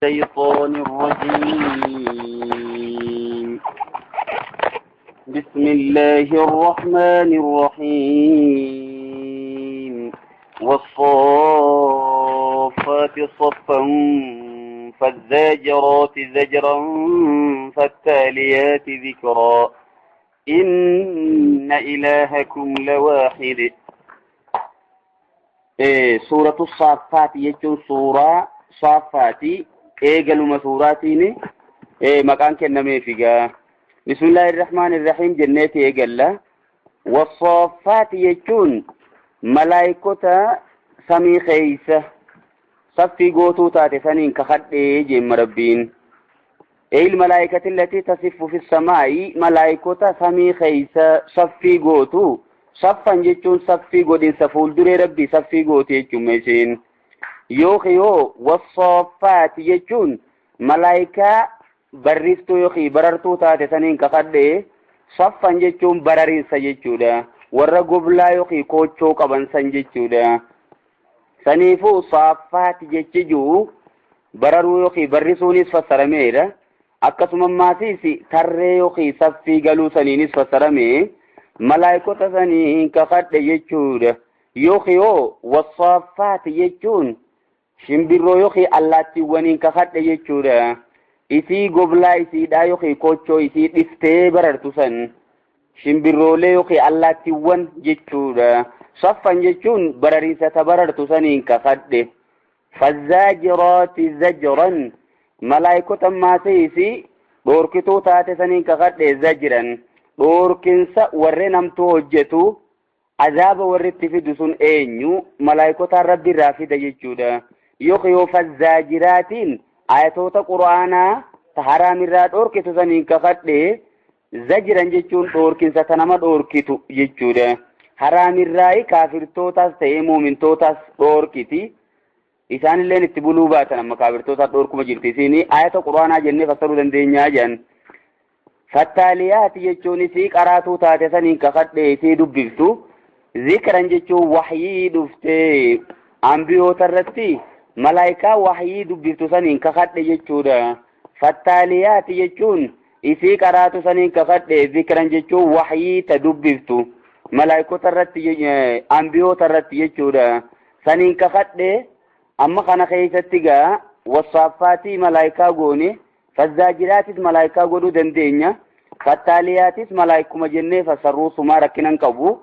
الشيطان الرجيم. بسم الله الرحمن الرحيم. والصافات صفا فالزاجرات زجرا فالتاليات ذكرا إن إلهكم لواحد. سورة الصافات يجون سورة صافاتي eegaluma suuraatiin maqaan kennamee figa. Bismillahir rahmanir rahim jennee eegalla. Wassaaffaat jechuun malaayikota samii keeysa saffii gootuu taate saniin kakadhee jemma rabbiin. Malaayikati allati tasiffu fi samaa'i malaayikota samii keeysa saffii gootuu saffan jechuun saffii godinsa fuulduree rabbii saffii gootu jechuun meeshiin. Yoo wassaaffaat jechuun malaayikaa barriftuu yookiin barartuu taate saniin kakadhee saffan jechuun barariinsa jechuudha. Warra goblaa yookiin koochoo qaban san jechuudha. Saniifuu saaffaat jechijuu bararuu yookiin barrisuunis fassarameedha. Akkasuma maasiis tarree yookiin saffii galuu saniinis fassaramee malaayikota saniin kakadhe jechuudha. Yoo wassaaffaat jechuun shimbirroo yookiin allaattiiwwaniin kakadhe jechuudha. Isii goblaa isiidhaa yookiin koochoo isii dhiftee barartu san shimbirroolee yookiin allaattiiwwan jechuudha. Saffan jechuun barariinsata barartu saniin kakadhe. Fazzaajiraati zajran malaayikota maasiisi dhoorkituu taate saniin kakadhe zajran dhoorkinsa warree namtuu hojjetu azaaba warritti fidu sun eenyu malaayikotaan rabbi irraa fida jechuudha. Yoo fazzaajiraatiin ayatoota quraanaa ta haraamirraa dhoorkitu saniin kakadhe zajran jechuun dhoorkinsa ta nama dhoorkitu jechuudha. Haraamirraa kaafirtootaas ta'ee muumintootaas dhoorkiti. Isaanilleen itti buluu baatan amma kaafirtootaas dhoorkuma jirti. Isiin ayata quraanaa jennee fassaruu dandeenyaa jedhan. Fattaaliyaat jechuun isii qaraatuu taate saniin kakadhe isii dubbiftu. Zikran jechuun wahyii dhuftee ambiyoota irratti malaayikaa wahyii dubbiftu saniin kakadhe jechuudha. Fattaaliyaat jechuun isii qaraatu saniin kakadhe. Zikran jechuun wahyii ta dubbiftu malaayikota irratti ambiyoota irratti jechuudha. Saniin kakadhe amma kana keessatti gaa wasaaffaatii malaayikaa goone fazzaajiraatis malaayikaa godhuu dandeenya. Fattaaliyaatis malaayikuma jennee fassarruu sumaa rakkinan qabu.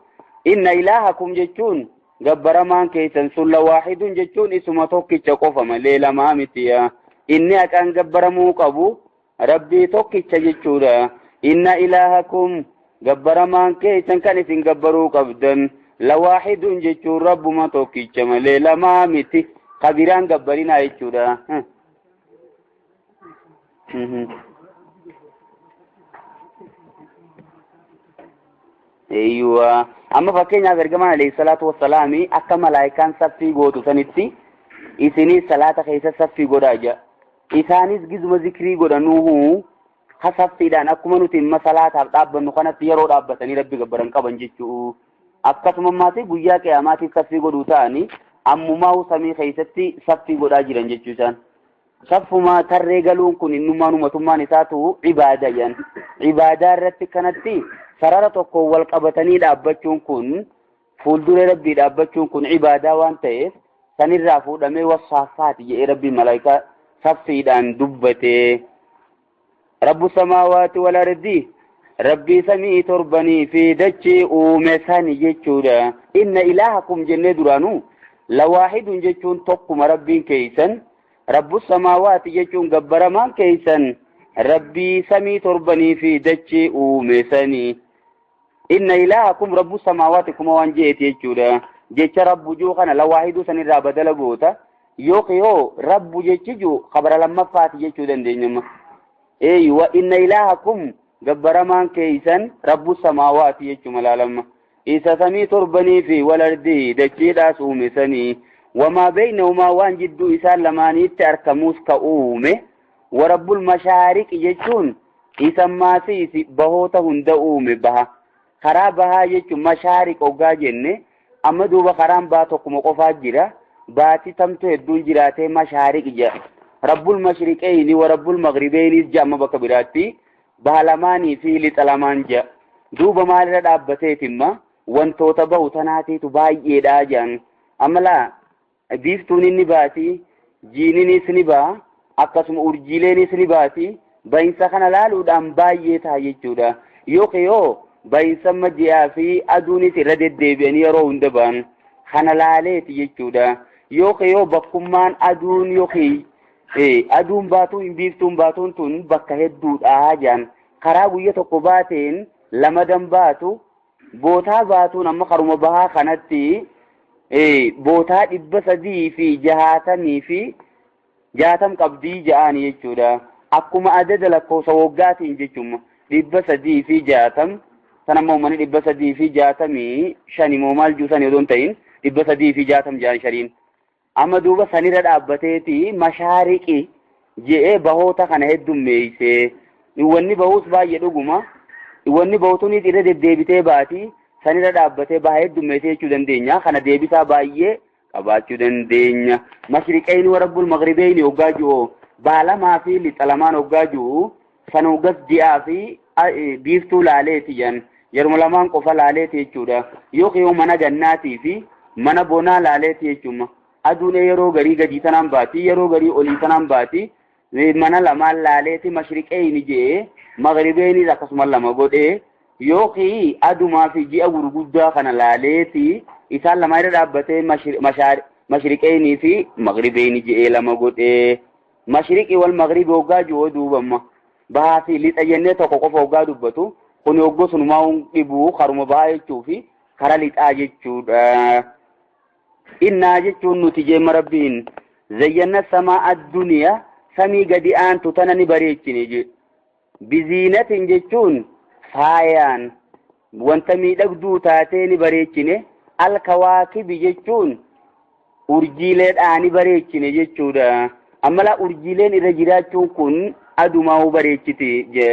Inna ilaahakum jechuun gabbaramaan keessan sun lawaahidun jechuun isuma tokkicha qofa malee lamaa mitiya. Inni haqaan gabbaramuu qabu rabbii tokkicha jechuudha. Inna ilaahakum gabbaramaan keessan kan isin gabbaruu qabdan lawaahidun jechuun rabbuma tokkicha malee lamaa miti. Kabiraan gabbarinaa jechuudha. Eeyyuwa. Amma fakkeenyaaf ergamaan alayhi salaatu wassalaami akka malaayikaan saffii gootu sanitti isinis salaata keessa saffii godhaa jira. Isaanis gizuma zikrii godhanuuhu ha saffiidhaan akkuma nuti imma salaataaf dhaabbannu kanatti yeroo dhaabbatanii rabbi gabbaran qaban jechuu. Akkasuma maatii guyyaa qiyaamaatiif saffii godhuu ta'anii ammumaa samii keessatti saffii godhaa jiran jechuu isaan. Saffuma tarree galuun kun innummaan uummatummaan isaatu ibaada jedhan. Ibaadaa irratti kanatti sarara tokko wal qabatanii dhaabbachuun kun fuulduree rabbii dhaabbachuun kun ibaadaa waan ta'eef sanirraa fuudhamee wassaaffaat jedhee rabbii malaayikaa saffiidhaan dubbate. Rabbu samaawaati wal ardi rabbii samii torbanii fi dachee uume sani jechuudha. Inna ilaahakum jennee duraanuu lawaahidun jechuun tokkuma rabbiin keeysan. Rabbu samaawaati jechuun gabbaramaan keeysan rabbii samii torbanii fi dachee uume sani. Inna ilaahakum rabbu samaawaati kuma waan jeeti jechuudha. Jecha rabbu juu kana lawaahidu sanirraa badala goota. Yoo rabbu jechiju kabara lammaffaati jechuu dandeenyama. Wa inna ilaahakum gabbaramaan keeysan rabbu samaawaati jechuu malaalamma. Isa samii torbanii fi wal ardi dacheedhaas uume sanii. Wamaa baynahumaa waan jidduu isaan lamaaniitti argamuus ka uume. Warabbul mashaariqi jechuun isa maasiisi bahoota hunda uume baha. Karaa bahaa jechuun mashaariq oggaa jenne amma duuba karaan baha tokkuma qofaa jira. Baati tamtu hedduun jiraatee mashaariq jedha. rabbul mashriqayni wa rabbul maghribayni jamma bakka biraatti bahalamaanii fi lixalamaan ja duuba maalirra dhaabbateetimma wantoota bahu tanaatiitu baay'eedha jaan amala biiftuun inni baati jiininis ni baa akkasuma urjiileenis ni baati bayinsa kana laaluudhaan baay'ee ta'a jechuudha yoo bayinsa majji'aa fi aduunis irra deddeebi'anii yeroo hunda ba'an kana laaleeti jechuudha yoo bakkummaan aduun aduun baatu biiftuun baatuun tun bakka hedduudha jaan karaa guyya tokko baateen lamadan baatu bootaa baatuun amma karuma bahaa kanatti bootaa 360 fi 60 qabdii ja'anii jechuudha akkuma adada lakkoofsa waggaatiin jechuudha 360 sanammoo uummanni 365 moo maal juusan yoo ta'in 360 ja'an shariin amma duuba sanirra dhaabbateeti mashaariqi je'ee bahoota kana heddummeeyse wanni bahuus baay'ee dhuguma wanni bahutunis irra deddeebitee baati sanirra dhaabbatee baha heddummeeyse jechuu dandeenya kana deebisaa baay'ee qabaachuu dandeenya mashriqayni wa rabbul maghribayni hoggaa ji'oo baalamaa fi lixalamaan hoggaa ji'u sana hoggas ji'aa fi biiftuu laaleeti jan yeruma lamaan qofa laaleeti jechuudha yoo mana gannaatii fi mana bonaa laaleeti jechuudha aduun yeroo garii gadii tanaan baati yeroo garii olii tanaan baati mana lamaan laaleeti mashriqayni jee maghribayni akkasuma lama godhee yoo adumaa fi ji'a gurguddaa kana laaleeti isaan lama irra dhaabbatee mashriqayni fi maghribayni jee lama godhee mashriqi wal maghribi hoggaa ji'oo duubamma bahaa fi lixa jennee tokko qofa hoggaa dubbatu kun hoggoo sunumaa dhibuu karuma bahaa jechuu fi kara lixaa jechuudha innaa jechuun nuti jeema rabbiin zayyanna samaa adduniyaa samii gadi aantu tana ni bareechine je biziinatin jechuun faayaan wanta miidhagduu taatee ni bareechine alkawaakibi jechuun urjiileedhaan ni bareechine jechuudha amala urjiileen irra jiraachuun kun adumaa bareechiti je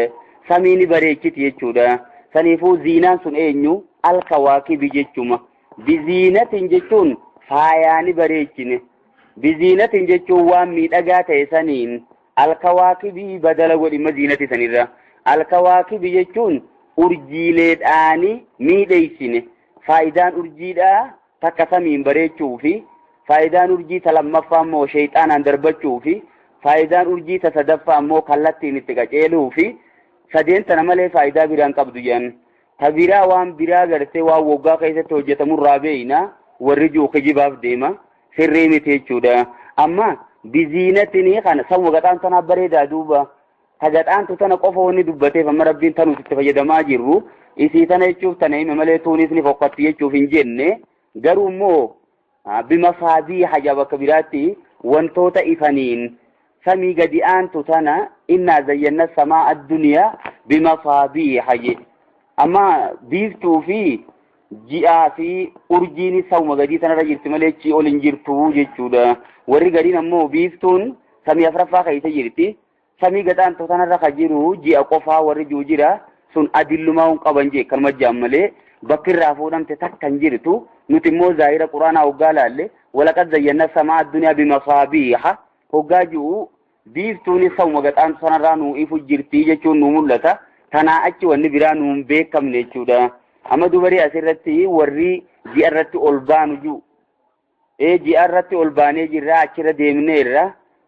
samii ni bareechiti jechuudha saniifuu ziinaan sun eenyu alkawaakibi jechuma biziinatin jechuun faayaan ni bareechine biziinatin jechuun waan miidhagaa ta'e saniin alkawaakibii badala godhima ziinati sanirra alkawaakibi jechuun urjiileedhaani miidheysine faayidaan urjiidhaa takka samiin bareechuu fi faayidaan urjii ta lammaffaa immoo shayxaanaan darbachuu fi faayidaan urjii ta sadaffaa immoo kallattiin itti qaceeluu fi sadeen tana malee faayidaa biraan qabdu jedhan ta biraa waan biraa gartee waan waggaa keessatti hojjetamurraa beeyna warri jiru kijibaaf deema sirrii miti jechuudha amma biziinatinii kana san wagaxaan tanaa bareedaa duuba tagaxaantu tana qofa wanni dubbateef amma rabbiin tanuus itti fayyadamaa jirru isii tana jechuuf tana hime malee tuunis ni fokkatti jechuuf hin jenne garuu immoo bimafaabii haja bakka biraatti wantoota ifaniin samii gadi aantu tana innaa zayyanna samaa adduniyaa bimafaabii haje amma biiftuu fi ji'aa fi urjiin sauma gadii tanarra jirti malee chi ol hin jirtu jechuudha warri gadiin ammoo biiftuun samii afraffaa keessa jirti samii gadaantu tanarra ka jiru ji'a qofaa warri jiru jira sun adillumaa hin qaban jee kan majjaan malee bakki irraa fuudhamte takka hin jirtu nuti immoo zaahira quraanaa hoggaa laalle walaqad zayyanna samaa addunyaa bimafaabiiha hoggaa jiru biiftuun sauma gadaantu tanarraa nuu ifu jirti jechuun nuu mul'ata tanaa achi wanni biraa nuu hin beekamne jechuudha amma dubarii asirratti warri ji'a irratti ol baanu jiru ji'a irratti ol baanee jirra achirra deemneerra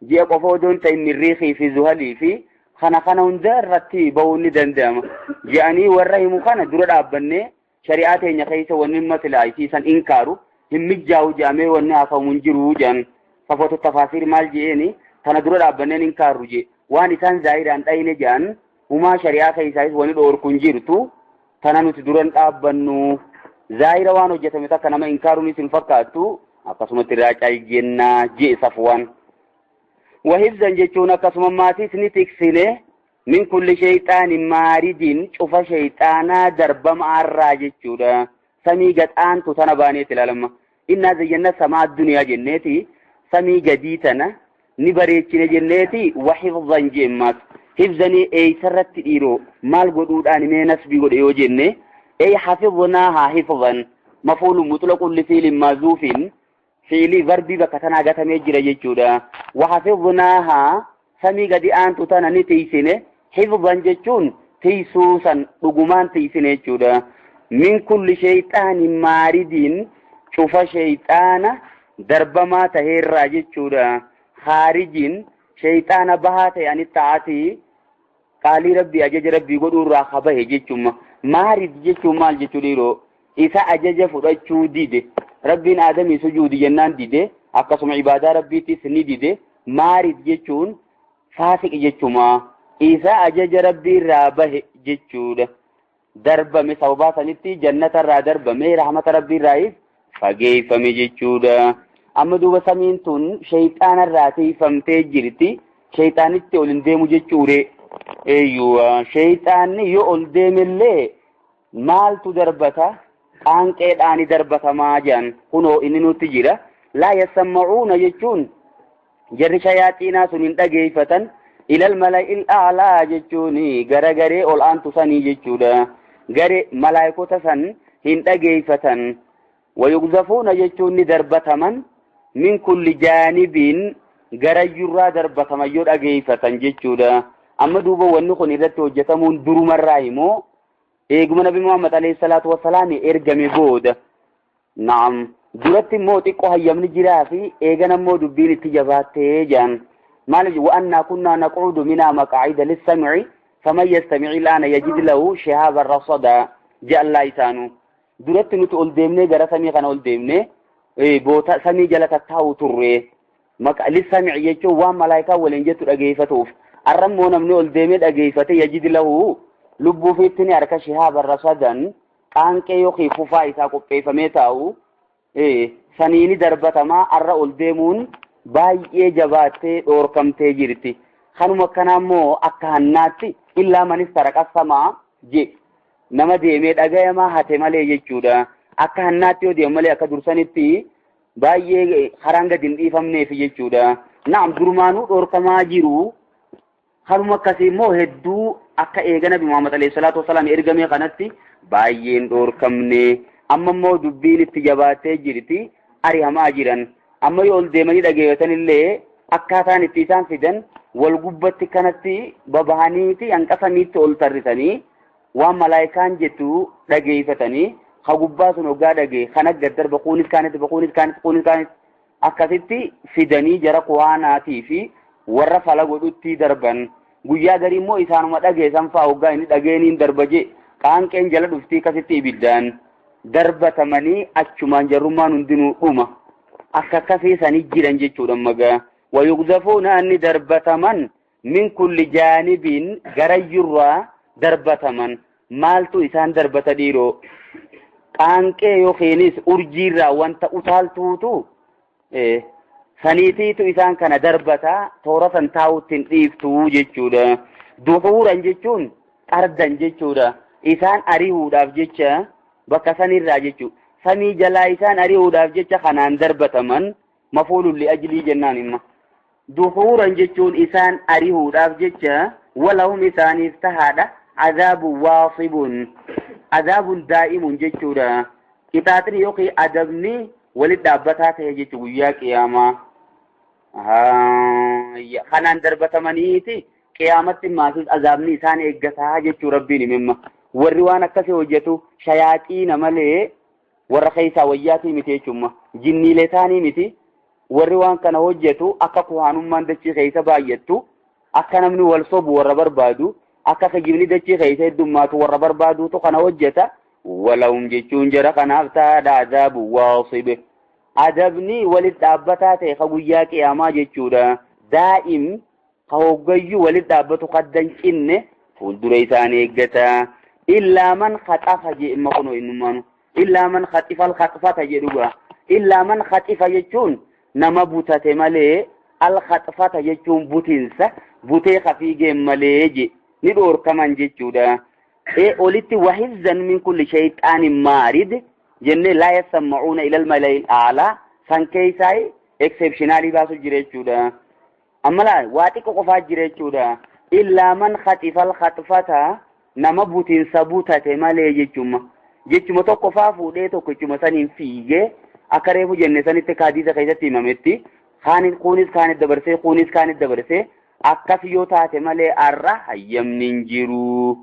ji'a qofa odoon ta'in mirriiqii fi zuhalii fi kana hunda irratti ba'uun ni danda'ama ji'anii warra himu kana dura dhaabbannee shari'aa teenya keessa wanni matilaayisan inkaaru hin mijjaa'u jedhamee wanni haafamu hin jiru jedhan safoota tafaasiir maal je'eeni kana dura dhaabbanneen inkaarru je waan isaan zaahiraan dhayine jedhan humaa shari'aa keessaayis wanni dhoorku hin jirtu tana nuti duran dhaabbannu zaahira waan hojjetame takka nama inkaaruunis hin fakkaattu akkasumatti irraa caayjennaa jee safwaan wahibzan jechuun akkasuma maatiis ni tiksine min kulli shayxaanin maaridin cufa shayxaanaa darbamaarraa jechuudha samii gadhaantu tana baaneeti ilaalama innaa zayyanna samaa adduniyaa jenneeti samii gadii tana ni bareechine jenneeti wahibzan jeemmaas hifzanii eeysarratti dhiiroo maal godhuudhaan mee nasbii godhe yoo jenne حفظناها حفظا مفعول مطلق لفعل محذوف fiilii varbii bakka tanaa gatamee jira jechuudha. Wahafidnaahaa samii gadi aantu tana ni tiisine. Hifzan jechuun tiisuusan dhugumaan tiisine jechuudha. Min kulli shayxaanin maaridiin cufa shayxaana darbamaa taheerraa jechuudha. Haarijiin shayxaana bahaa ta'e ani ta'atii qaalii rabbii ajaja rabbii godhuurraa habahe jechuudha. Maarid jechuun maal jechuudha yeroo isa ajaja fudhachuu dide rabbiin aadamii sujuudi jennaan dide akkasuma ibaadaa rabbiitis ni dide. Maarid jechuun faasiq jechuudha. Isa ajaja rabbiirraa bahe jechuudha. Darbame sababaa sanitti jannatarraa darbame rahmata rabbiirraayis fageeffame jechuudha. Amma duuba samiin tun shayxaanarraa tiifamtee jirti. Shayxaanitti ol hin deemu jechuudha. Eeyyuwa shayxaanni yoo ol deemellee maaltu darbata? Qaanqeedhaani darbatamaa jiran kunoo inni nutti jira. Laa yassammacuuna jechuun jarri shayaaxiinaa sun hin dhageeffatan. Ilal mala'il a'laa jechuun garagaree ol aantu sanii jechuudha. Gare malaayikota san hin dhageeffatan. Wayugzafuuna jechuun ni darbataman. Min kulli jaanibiin garayyurraa darbataman yoo dhageeffatan jechuudha. Amma duuba wanni kun irratti hojjetamuun durumarraa himoo eeguma Nabi Muhammad alayhi salaatu wassalaam ergame booda. Naam. Duratti immoo xiqqoo hayyamni jiraa fi eegan ammoo dubbiin itti jabaattee jaan. مالج وأنا كنا نقعد منها مقاعد للسمع فمن يستمع الآن يجد له شهابا رصدا جاء الله يسانو درت نتقول ديمني جرى سمي خنا قول ديمني بوتا سمي جلت التاو تري للسمع يجو وام ملايكا ولنجت أجيفتوف الرمون من قول ديمد أجيفته يجد له لبو في التني أرك شهابا رصدا كان كي يخيف فايسا كيف ميتاو سنيني دربتا ما أرى قول ديمون baay'ee jabaattee dhoorkamtee jirti. Kanuma kana immoo akka hannaatti illaa manis taraqasamaa je nama deemee dhagayamaa hate malee jechuudha. Akka hannaatti yoo deemu malee akka dursanitti baay'ee haraan gadi hin dhiifamneef jechuudha. Naam durumaanuu dhoorkamaa jiru. Kanuma akkasii immoo hedduu akka eega Nabi Muhammad alayhi salaatu wassalaam ergame kanatti baay'een dhoorkamne. Amma immoo dubbiin itti jabaattee jirti ari'amaa jiran. Amma yoo ol deemanii dhageeffatan illee akkaataan itti isaan fidan wal gubbatti kanatti babahaniiti hanqasaniitti ol tarrisanii waan malaayikaan jettu dhageeffatanii ha gubbaa sun hoggaa dhagee kan akka darba kuunis kaanitti akkasitti fidanii jara kuhaanaatii fi warra fala godhutti darban guyyaa garii immoo isaanuma dhageessan fa'aa hoggaa inni dhageeniin darba je qaanqeen jala dhuftii akkasitti ibiddaan darbatamanii achumaan jarrummaan hundinuu dhuma. Akka akkasii sanii jiran jechuudha magaa. Wayugzafuuna anni darbataman min kulli jaanibiin garayyurraa darbataman. Maaltu isaan darbata dhiiroo? Qaanqee yookiinis urjiirraa wanta utaaltuutu saniitiitu isaan kana darbata toora san taa'utti hin dhiiftuu jechuudha. Duhuuran jechuun qardan jechuudha. Isaan ari'uudhaaf jecha bakka sanirraa jechuudha. Samii jalaa isaan ari'uudhaaf jecha kanaan darbataman mafuulun li'ajlii jennaan imma. Duhuuran jechuun isaan ari'uudhaaf jecha walahum isaaniif tahaadha azaabun waasibun. Azaabun daa'imun jechuudha. Qixaaxni yookiin adabni walitti dhaabbataa ta'e jechuudha guyyaa qiyaamaa. Kanaan darbatamaniiti qiyaamatti maasuus azaabni isaan eeggataa jechuu rabbiin himemma. Warri waan akkasii hojjetu shayaaxiina malee warra keessaa wayyaatii miti jechuudha. Jinniilee taanii miti. Warri waan kana hojjetu akka kuhaanummaan dachii keessa baay'attu, akka namni wal sobu warra barbaadu, akka kijibni dachii keessa heddummaatu warra barbaaduutu kana hojjeta. Walahum jechuun jara kanaaf taa'aadha azaabu waasibe. Adabni walitti dhaabbataa ta'e ka guyyaa qiyaamaa jechuudha. Daa'im ka hoggayyuu walitti dhaabbatu kaddan cinne fuuldura isaanii eeggata. Illaa man khaxafa je'imma kunoo innummaanu. Illaa man khaxifal khaxfata jedhuga. Illaa man khaxifa jechuun nama butate malee al khaxfata jechuun butinsa butee kafiigeen malee je ni dhoorkaman jechuudha. Olitti wahizzan min kulli shayxaanin maarid jenne laa yassammacuuna ilal mala'il aalaa san keessaay exceptionaalii baasu jira jechuudha. Amma laa waa xiqqoo qofaa jira jechuudha. Illaa man khaxifal khaxfata nama butinsa butate malee jechuma. Jechuma tokko faa fuudhee tokkichuma saniin fiigee akareefu jenne sanitti kaadiisa keessatti himametti kunis kaanit dabarsee akkas yoo taate malee arra hayyamni hin jiru.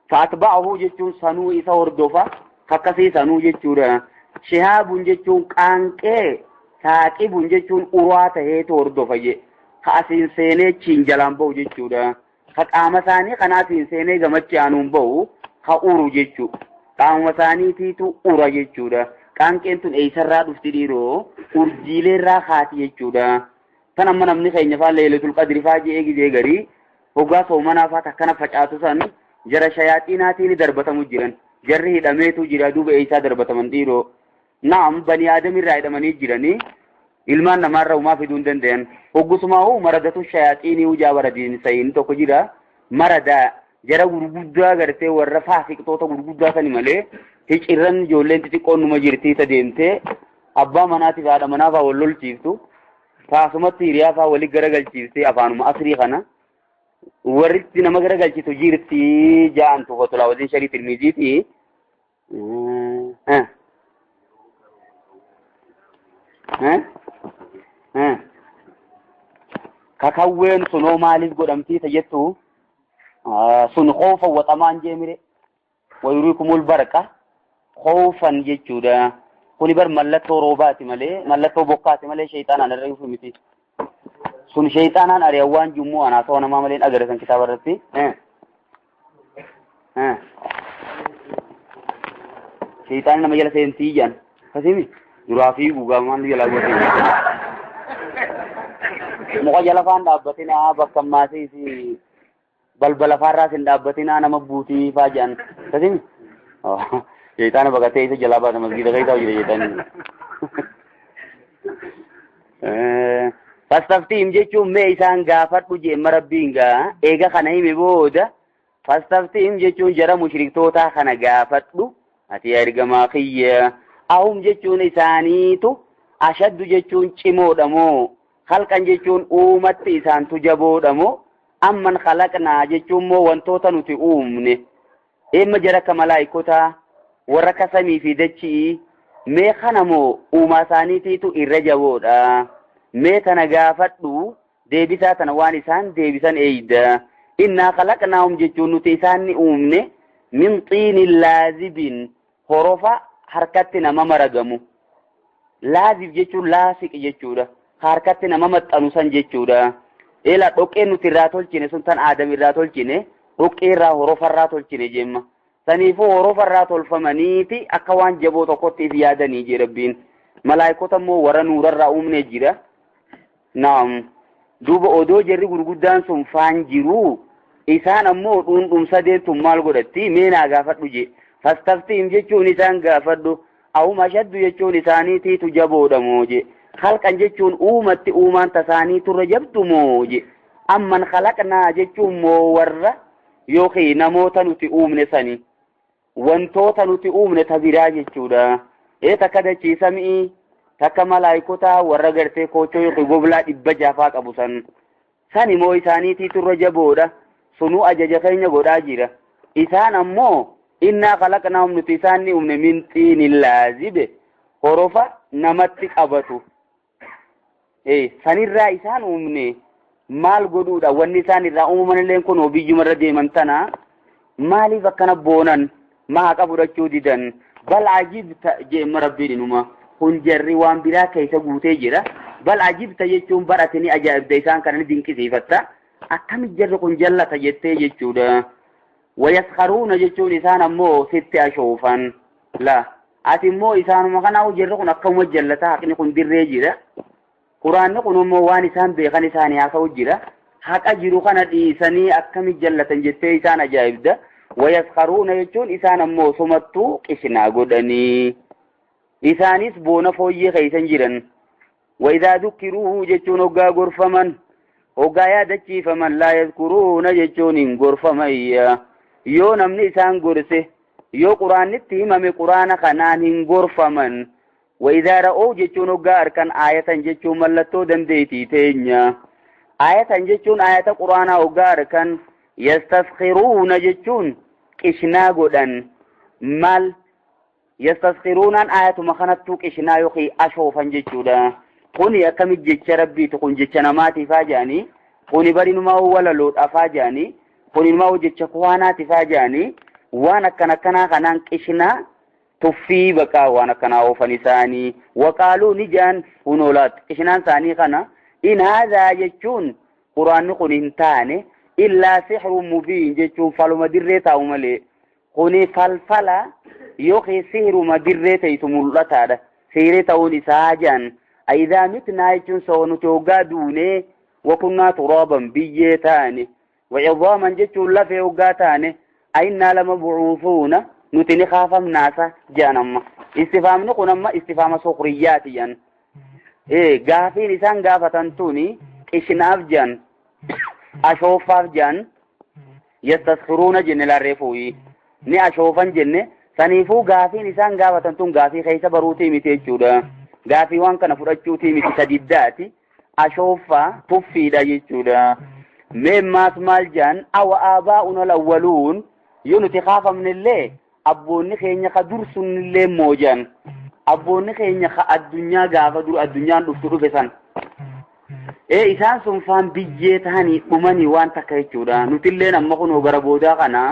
Faatba'ahu jechuun sanuu isa hordofa kakkasii sanuu jechuudha. Shihaabun jechuun qaanqee saaqibun jechuun uraa taheetu hordofa je ka asiin seenee chiin jalaan ba'u jechuudha. Ka qaama isaanii kanaasiin seenee gamachi aanuun ba'u ka uru jechuu qaama isaaniitiitu ura jechuudha. Qaanqeen tun eeysarraa dhufti dhiiroo urjiileerraa kaati jechuudha. Tan amma namni keenya faa leelatul qadri faa jee gizee garii hoggaa soomanaa faa takkana facaasu san jara shayaaxiinaatiin darbatamu jiran jarri hidhameetu jira duuba eeysaa darbataman dhiiroo. Naam bani aadamirraa hidhamanii jiranii ilmaan namaarra umaa fiduu hin danda'an. Hoggusumaa maradatu shayaaxiinii hujaa baradiin sayin tokko jira maradaa jara gurguddaa gartee warra faasiqtoota gurguddaa sani malee hicirran ijoolleen xixiqqoon numa jirtii isa deemtee abbaa manaatiif haadha manaa faa wal lolchiiftu taasumatti hiriyaa faa walitti garagalchiiftee afaanuma asrii kana warritti nama garagalchitu jirtii ja'antu fotolaawatiin sharii tirmiziiti. Kakawween sunoo maaliif godhamtii jettu sun khoofa waxamaan jeemire wayuriikumul barqa khoofan jechuudha. Kuni bar mallattoo roobaati malee mallattoo bokkaati malee shayxaanaan irra dhufu miti. Sun shayxaanaan ari'awwan jummoo anaa ta'uu namaa malee agarsiisan kitaaba irratti. Shayxaan nama jala seentii jaan kasimi duraa fi gugaa maal jala godhate. Muka jala faan dhaabbatinaa bakka maasii balbala faarraa sin dhaabbatinaa nama buutii faa jaan kasimi. Shayxaana baqatee isa jalaa baata masgiida keessa jira shayxaanni. Fastaftiim jechuun mee isaan gaafadhu jeemma rabbiin gaa eega kana hime booda fastaftiim jechuun jara mushriktootaa kana gaafadhu ati ergamaa kiyya. Ahum jechuun isaaniitu ashaddu jechuun cimoodha moo halkan jechuun uumatti isaantu jaboodha moo amman khalaqnaa jechuun moo wantoota nuti uumne emma jara akka malaayikotaa warra kasamii fi dachii mee kana moo uumaa isaaniitiitu irra jaboodha. Mee tana gaafadhu deebisaa tana waan isaan deebisan eeyda. Innaa khalaqnaahum jechuun nuti isaan ni uumne min xiinin laazibin horofa harkatti nama maragamu. Laazib jechuun laasiq jechuudha. Harkatti nama maxxanu san jechuudha. Eela dhoqqeen nuti irraa tolchine sun tan aadam irraa tolchine dhoqqee irraa horofarraa tolchine jemma. Saniifuu horofarraa tolfamaniiti akka waan jaboo tokkottiif yaadanii jee rabbiin. Malaayikota immoo warra nuurarraa uumne jira. Naam duuba odoo jarri gurguddaan sun faan jiru isaan ammoo dhuundhumsa deemtuun maal godhatti mee naa gaafadhu jee. Fastaftiim jechuun isaan gaafadhu ahum ashaddu jechuun isaaniitiitu jaboodha moo jee. Halkan jechuun uumatti uumaan tasaanii turre jabdu moo jee. Amman khalaqnaa jechuun moo warra yookiin namoota nuti uumne sani wantoota nuti uumne tabiraa jechuudha. Takka dachiisa mi'i takka malaayikota warra gartee koochoo yookiin goblaa 600 qabu san immoo isaaniitiitu turre jaboodha. Sunuu ajaja keenya godhaa jira. Isaan ammoo innaa khalaqnaahum nuti isaan ni uumne min xiinin laazibe horofa namatti qabatu. Sanirraa isaan uumne maal godhuudha wanni isaan irraa uumaman illee kun biyyumarra deeman tana maaliif akkana boonan maaqa fudhachuu didan bal ajibta jeemma rabbiin inuma kun jarri waan biraa keessa guutee jira. Bal ajibta jechuun baratanii ajaa'ibda isaan kana ni dinqisiifatta akkami jarri kun jallata jettee jechuudha. Wayaskharuuna jechuun isaan ammoo sitti ashoofan la ati immoo isaanuma kanaa jarri kun akkuma jallata haqni kun dirree jira. Quraanni kun immoo waan isaan beekan isaanii haasa'u jira. Haqa jiru kana dhiisanii akkami jallatan jettee isaan ajaa'ibda. Wayaskharuuna jechuun isaan ammoo sumattuu qishnaa godhanii isaanis boona fooyyee keeysan jiran. Waidaa dukkiruu jechuun hoggaa gorfaman hoggaa yaadachiifaman laa yazkuruuna jechuun hin gorfamayya. Yoo namni isaan gorse yoo quraannitti himame quraana kanaan hin gorfaman. Waidaa ra'uu jechuun hoggaa arkan aayatan jechuun mallattoo dandeetii teenya. Aayatan jechuun aayata quraanaa hoggaa arkan yastaskhiruuna jechuun qishnaa godhan maal yastaskhiruna ayatu makhanatu qishna yuqi ashofan jechuudha kuni akkam jecha rabbi kun jecha namaati faajani kuni barinuma wala loodha faajani kuni ma jecha kuwanaati faajani waan akkana kanaan qishna tuffii baqa waan akkana ofanisani waqaalu nijan hunolat qishnan sani kana in hadha jechuun qur'aan kun hintaane illa sihrun mubin jechuun faluma dirree ta'u malee kuni falfala yoki sihru madirree ta'u mul'ataadha sihiree ta'uun isaa jan aidha mitna jechuun sawnu toogaa duune wakunna turaban biyyee taane وعظاما جتوا لفه وقاتانه أئنا لمبعوثون نتني خافم ناسا جانما استفهام نقول أما استفهام سخرياتي يعني قافي لسان قافة توني إشناف جان أشوفاف جان يستسخرون جن الرفوي ني أشوفا جن سنيفو قافي لسان قافة تون قافي خيس بروتي متجودا قافي وان كان فرجوتي متجداتي أشوفا تفيدا يجودا مما اسمال جان أو آباؤنا الأولون يونتي خافا من الله أبوني خيني خدرس من الله موجان أبوني خيني الدنيا قافة در الدنيا نفتر بسان إسان سنفان بيجيتاني أماني وان تكيشودا نتلين أما كنو غربودا غنا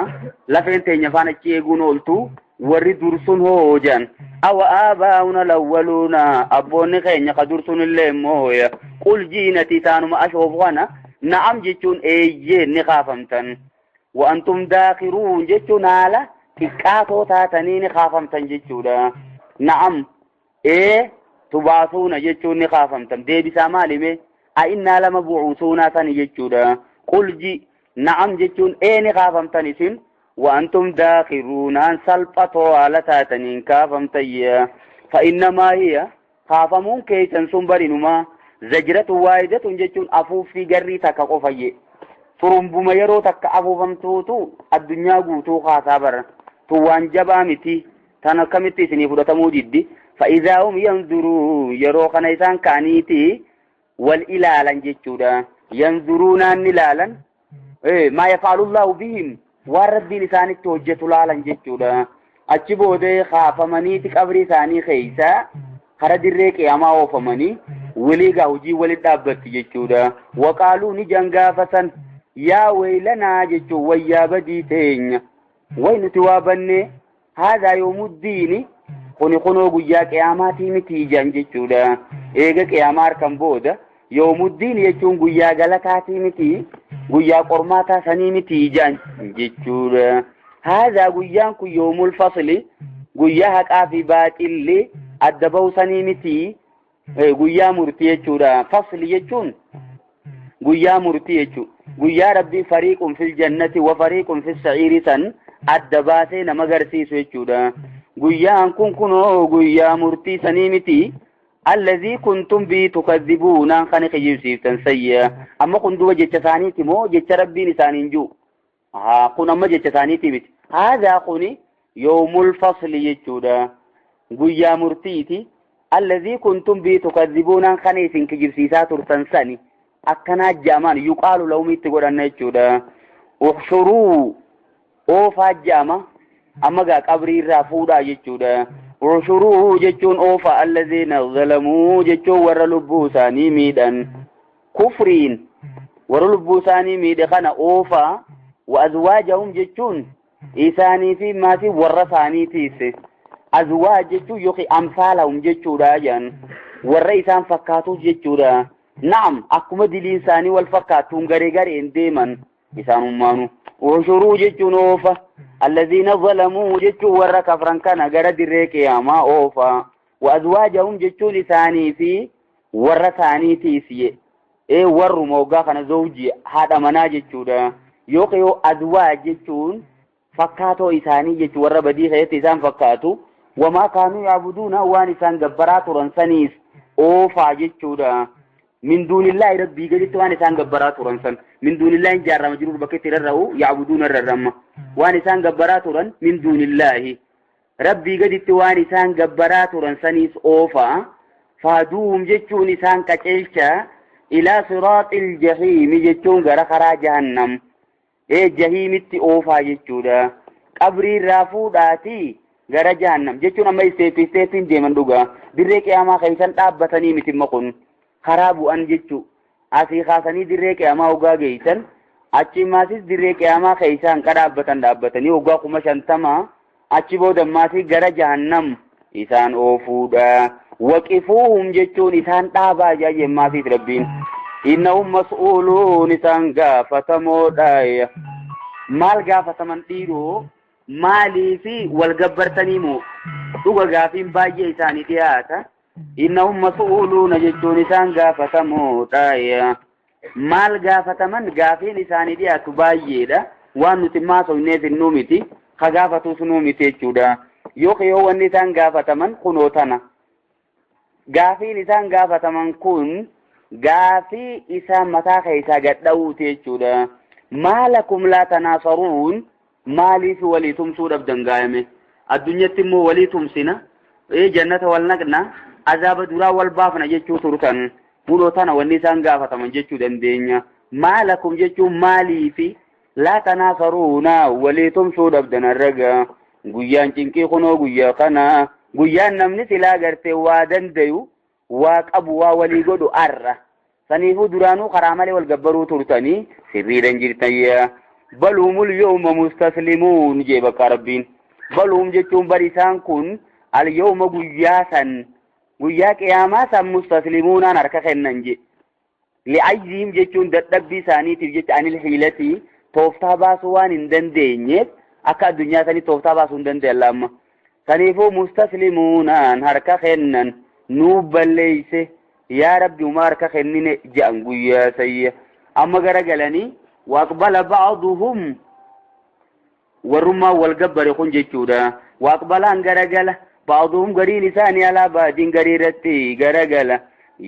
لفين تيني فانا چيغون قلتو وري درسون هو جان أو آباؤنا الأولون أبوني خيني خدرس من الله مويا قل جينتي تانو ما أشوف غنا نعم جتون ايجي نخافمتن وانتم داخرون جتون على تكاتو تاتني نخافمتن جتودا نعم ايه تبعثون جتون نخافمتن دي بسامالي مي أئنا لمبعوثون تاني جتودا قل جي نعم جتون ايه نخافمتن اسم وانتم داخرون ان سلطتو على تاتني نخافمتن فإنما هي خافمون كيسن سنبرنما زجرة واحدة جتون أفوف في جري تكاكو فيه فرنبما يرو تك أفوفم توتو الدنيا قوتو خاصابر توان جبامتي تنكمتي سنفرة تموجد فإذا هم ينظروا يرو خنيسان كانيتي والإلالا جتودا ينظرون النلالا ما يفعل الله بهم ورد لسان التوجة لالا جتودا أجبو دي خافمني تكبري ثاني خيسا خرد الريك ياما وفمني وليغا وجي ولد دابت جتودا وقالوا نجنغا فسن يا ويلنا جتو ويا بديتين وين توابني هذا يوم الدين خنو قيا قياماتي متيجان جتودا ايغا قيامار كمبودا يوم الدين يجون قيا غلطاتي متي قيا قرماتا سني متيجان جتودا هذا قيان يوم الفصل قيا حقا في باطل الدبو سني متي guyyaa murtii jechuudha fasli jechuun guyyaa murtii jechuudha guyyaa rabbii fariiqun fil jannati wa fariiqun fis sa'iiri san adda baasee nama agarsiisu jechuudha guyyaan kun kunoo guyyaa murtii sanii miti allazi kuntum bi tukadhibuuna kan qiyibsiiftan sayya amma kun duba jecha isaaniiti moo jecha rabbiin isaaniin jiru kun amma jecha isaaniiti miti haadha kuni yawmul fasli jechuudha guyyaa murtiiti الذي كنتم به تكذبون خنيس كجبسيسات ترتنسني أكنا جامان يقال لهم يتقولن يجودا احشروا أوفا جاما أما قبري رافودا يجودا احشروا جتون أوفا الذين ظلموا جتون ورلبوساني ميدا كفرين ورلبوساني ميدا خنا أوفا وأزواجهم جتون إساني في ما في ورثاني تيسي أزواج جتو يوكي أمثالهم جتو راجان والرئيسان فكاتو جتو را نعم أكما دي الإنساني والفكاتون غريغاري انديما إسان مانو وشرو جتو نوفا الذين ظلموا جتو ورى كفران كان غرد الريكياما أوفا وأزواجهم جتو لساني في ورى ثاني تيسي إيه ورى موقع خان زوجي هذا منا جتو را يوكي أزواج جتون فكاتو إساني جتو ورى بدي خيط إسان فكاتو وما كانوا يعبدون وانسان جبرات رنسانيس اوفا جتشودا من دون الله ربي قلت وانسان جبرات رنسان من دون الله جار مجرور بكتير الرو يعبدون الرم وانسان جبرات رن من دون الله ربي قلت وانسان جبرات رنسانيس اوفا فادوهم جتشون نسان كتلشا الى صراط الجحيم جتشون غرخرا جهنم ايه جهيم اوفا جتشودا قبري رافوداتي gara jahannam jechuun amma isteepiin deeman dhugaa dirree qiyaamaa keessan dhaabbatanii miti maqun karaa bu'an jechuu asii kaasanii dirree qiyaamaa hoggaa geessan achi maasis dirree qiyaamaa keessan dhaabbatanii hoggaa 50 achi booda maasii gara jahannam isaan oofuudha waqifuuhum jechuun isaan dhaabaa jaajeen maasiif rabbiin innahum mas'uuluun isaan gaafatamoodha maal gaafataman dhiiroo maalii fi wal gabbartanii moo dhuga gaafiin baay'ee isaanii dhiyaata innahum mas'uuluuna jechuun isaan gaafatamoodha maal gaafataman gaafiin isaanii dhiyaatu baay'eedha waan nuti maasofneef innuu miti ka gaafatus nuu miti jechuudha yoo wanni isaan gaafataman kunoo tana gaafiin isaan gaafataman kun gaafii isaan mataa keessaa gadha'uuti jechuudha maalakum laa tanaasaruun maaliif walii tumsuudhaaf dangaayame addunyatti immoo walii tumsina jannata wal naqna azaaba duraa wal baafna jechuu turtan kunoo tana wanni isaan gaafataman jechuu dandeenya maalakum jechuun maaliifi laa tanaasaruuna walii tumsuudhaaf danarraga guyyaan cinqii kunoo guyyaa kana guyyaan namni silaa gartee waa dandayu waa qabu waa walii godhu arra saniifuu duraanuu karaa malee wal gabbaruu turtanii sirriidhan jirtayya balhumul yawma mustaslimuun jee bakka rabbiin balhum jechuun bari isaan kun al yawma guyyaa qiyaamaa san mustaslimuunaan harka kennan je li'ajjihim jechuun dadhabbii isaaniitiif jecha anil hiilati tooftaa baasuu waan hin dandeenyeef akka addunyaa sanii tooftaa baasuu hin dandeenye amma saniifuu mustaslimuunaan harka kennan nuu balleeyse yaa rabbi uma harka kennine je'an guyyaa sayya amma garagalanii waaqbala ba'aduhum warrummaa wal gabbare kun jechuudha waaqbalaan garagala ba'aduhum gariin isaanii alaa baadiin garii irratti garagala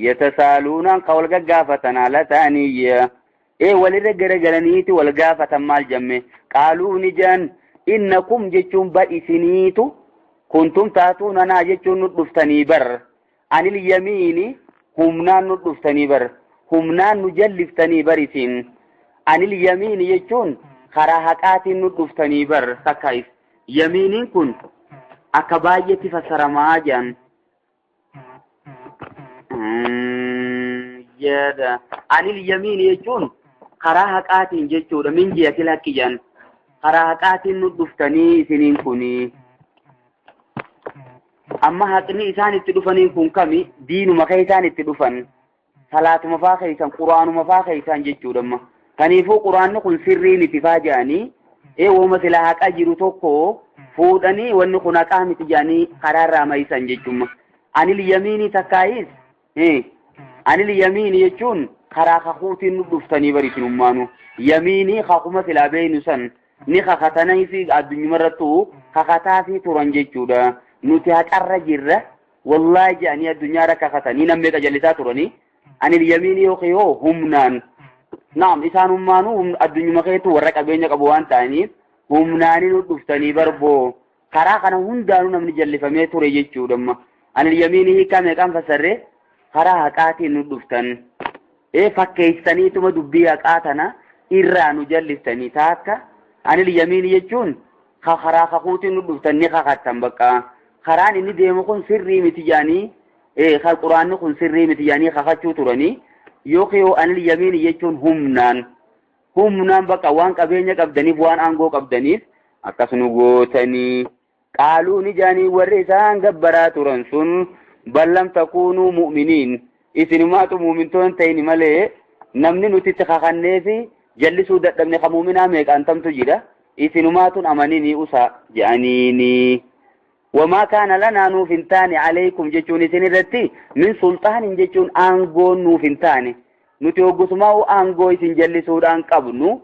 yatasaaluunaan ka wal gaggaafatan haala ta'aniyya walirra garagalaniiti wal gaafatan maal jamme qaaluu ni jaan innakum jechuun badhisiniitu kuntum taatuuna naa jechuun nu dhuftanii bar anil yamiini humnaan nu dhuftanii bar humnaan nu jalliftanii bar isin anil yamiini jechuun karaa haqaatiin nu dhuftanii bar takkaif yamiiniin kun akka baay'eetti fassaramaa jaan anil yamiini jechuun karaa haqaatiin jechuudha min jiyatil haqqi jaan karaa haqaatiin nu dhuftanii isiniin kunii amma haqni isaan itti dhufaniin kun kami diinuma kee isaan itti dhufan salaatuma faa keessan quraanuma faa keessan jechuudha kaniifuu quraanni kun sirrii miti faa jedhanii wooma sila haqa jiru tokko fuudhanii wanni kun haqaa miti jedhanii karaarraa mayisan jechuudha anil yamiinii takkaayis anil yamiinii jechuun karaa kakuutiin nu dhuftanii barisinummaanu yamiinii kakuma silaa beeynu san ni kakatanii fi addunyumarrattu kakataa fi turan jechuudha nuti haqarra jirra wallahi jedhanii addunyaarra kakatanii namni qajallisaa turanii anil yamiinii yoo humnaan naam isaanummaanuu addunyuma keetu warra qabeenya qabu waan ta'aniif humnaanii nu dhuftanii barboo karaa kana hundaanuu namni jallifamee ture jechuudha anil yamiinii hiikaa meeqaan fassarree karaa haqaatiin nu dhuftan fakkeessaniituma dubbii haqaa tana irraa nu jalliftanii taakka anil yamiinii jechuun karaa kakuutiin nu dhuftan ni kakattan bakka karaan inni deemu kun sirrii miti jaanii quraanni kun sirrii miti jaanii kakachuu turanii yoo anil yamiinii jechuun humnaan bakka waan qabeenya qabdaniif waan aangoo qabdaniif akkasuma gootanii qaaluu ni jaanii warri isaan gabbaraa turan sun ballam takuunuu mu'miniin isinumaatu muumintoon ta'ini malee namni nuti itti kakannee fi jallisuu dadhabne ka muuminaa meeqaan tamtu jira isinumaatun amanini usa jedhaniini وما كان لنا نوفنتان عليكم جتون سنرتي من سلطان جتون أنغو نوفنتان نتوقس ماو أنغو سنجل سودان قبنو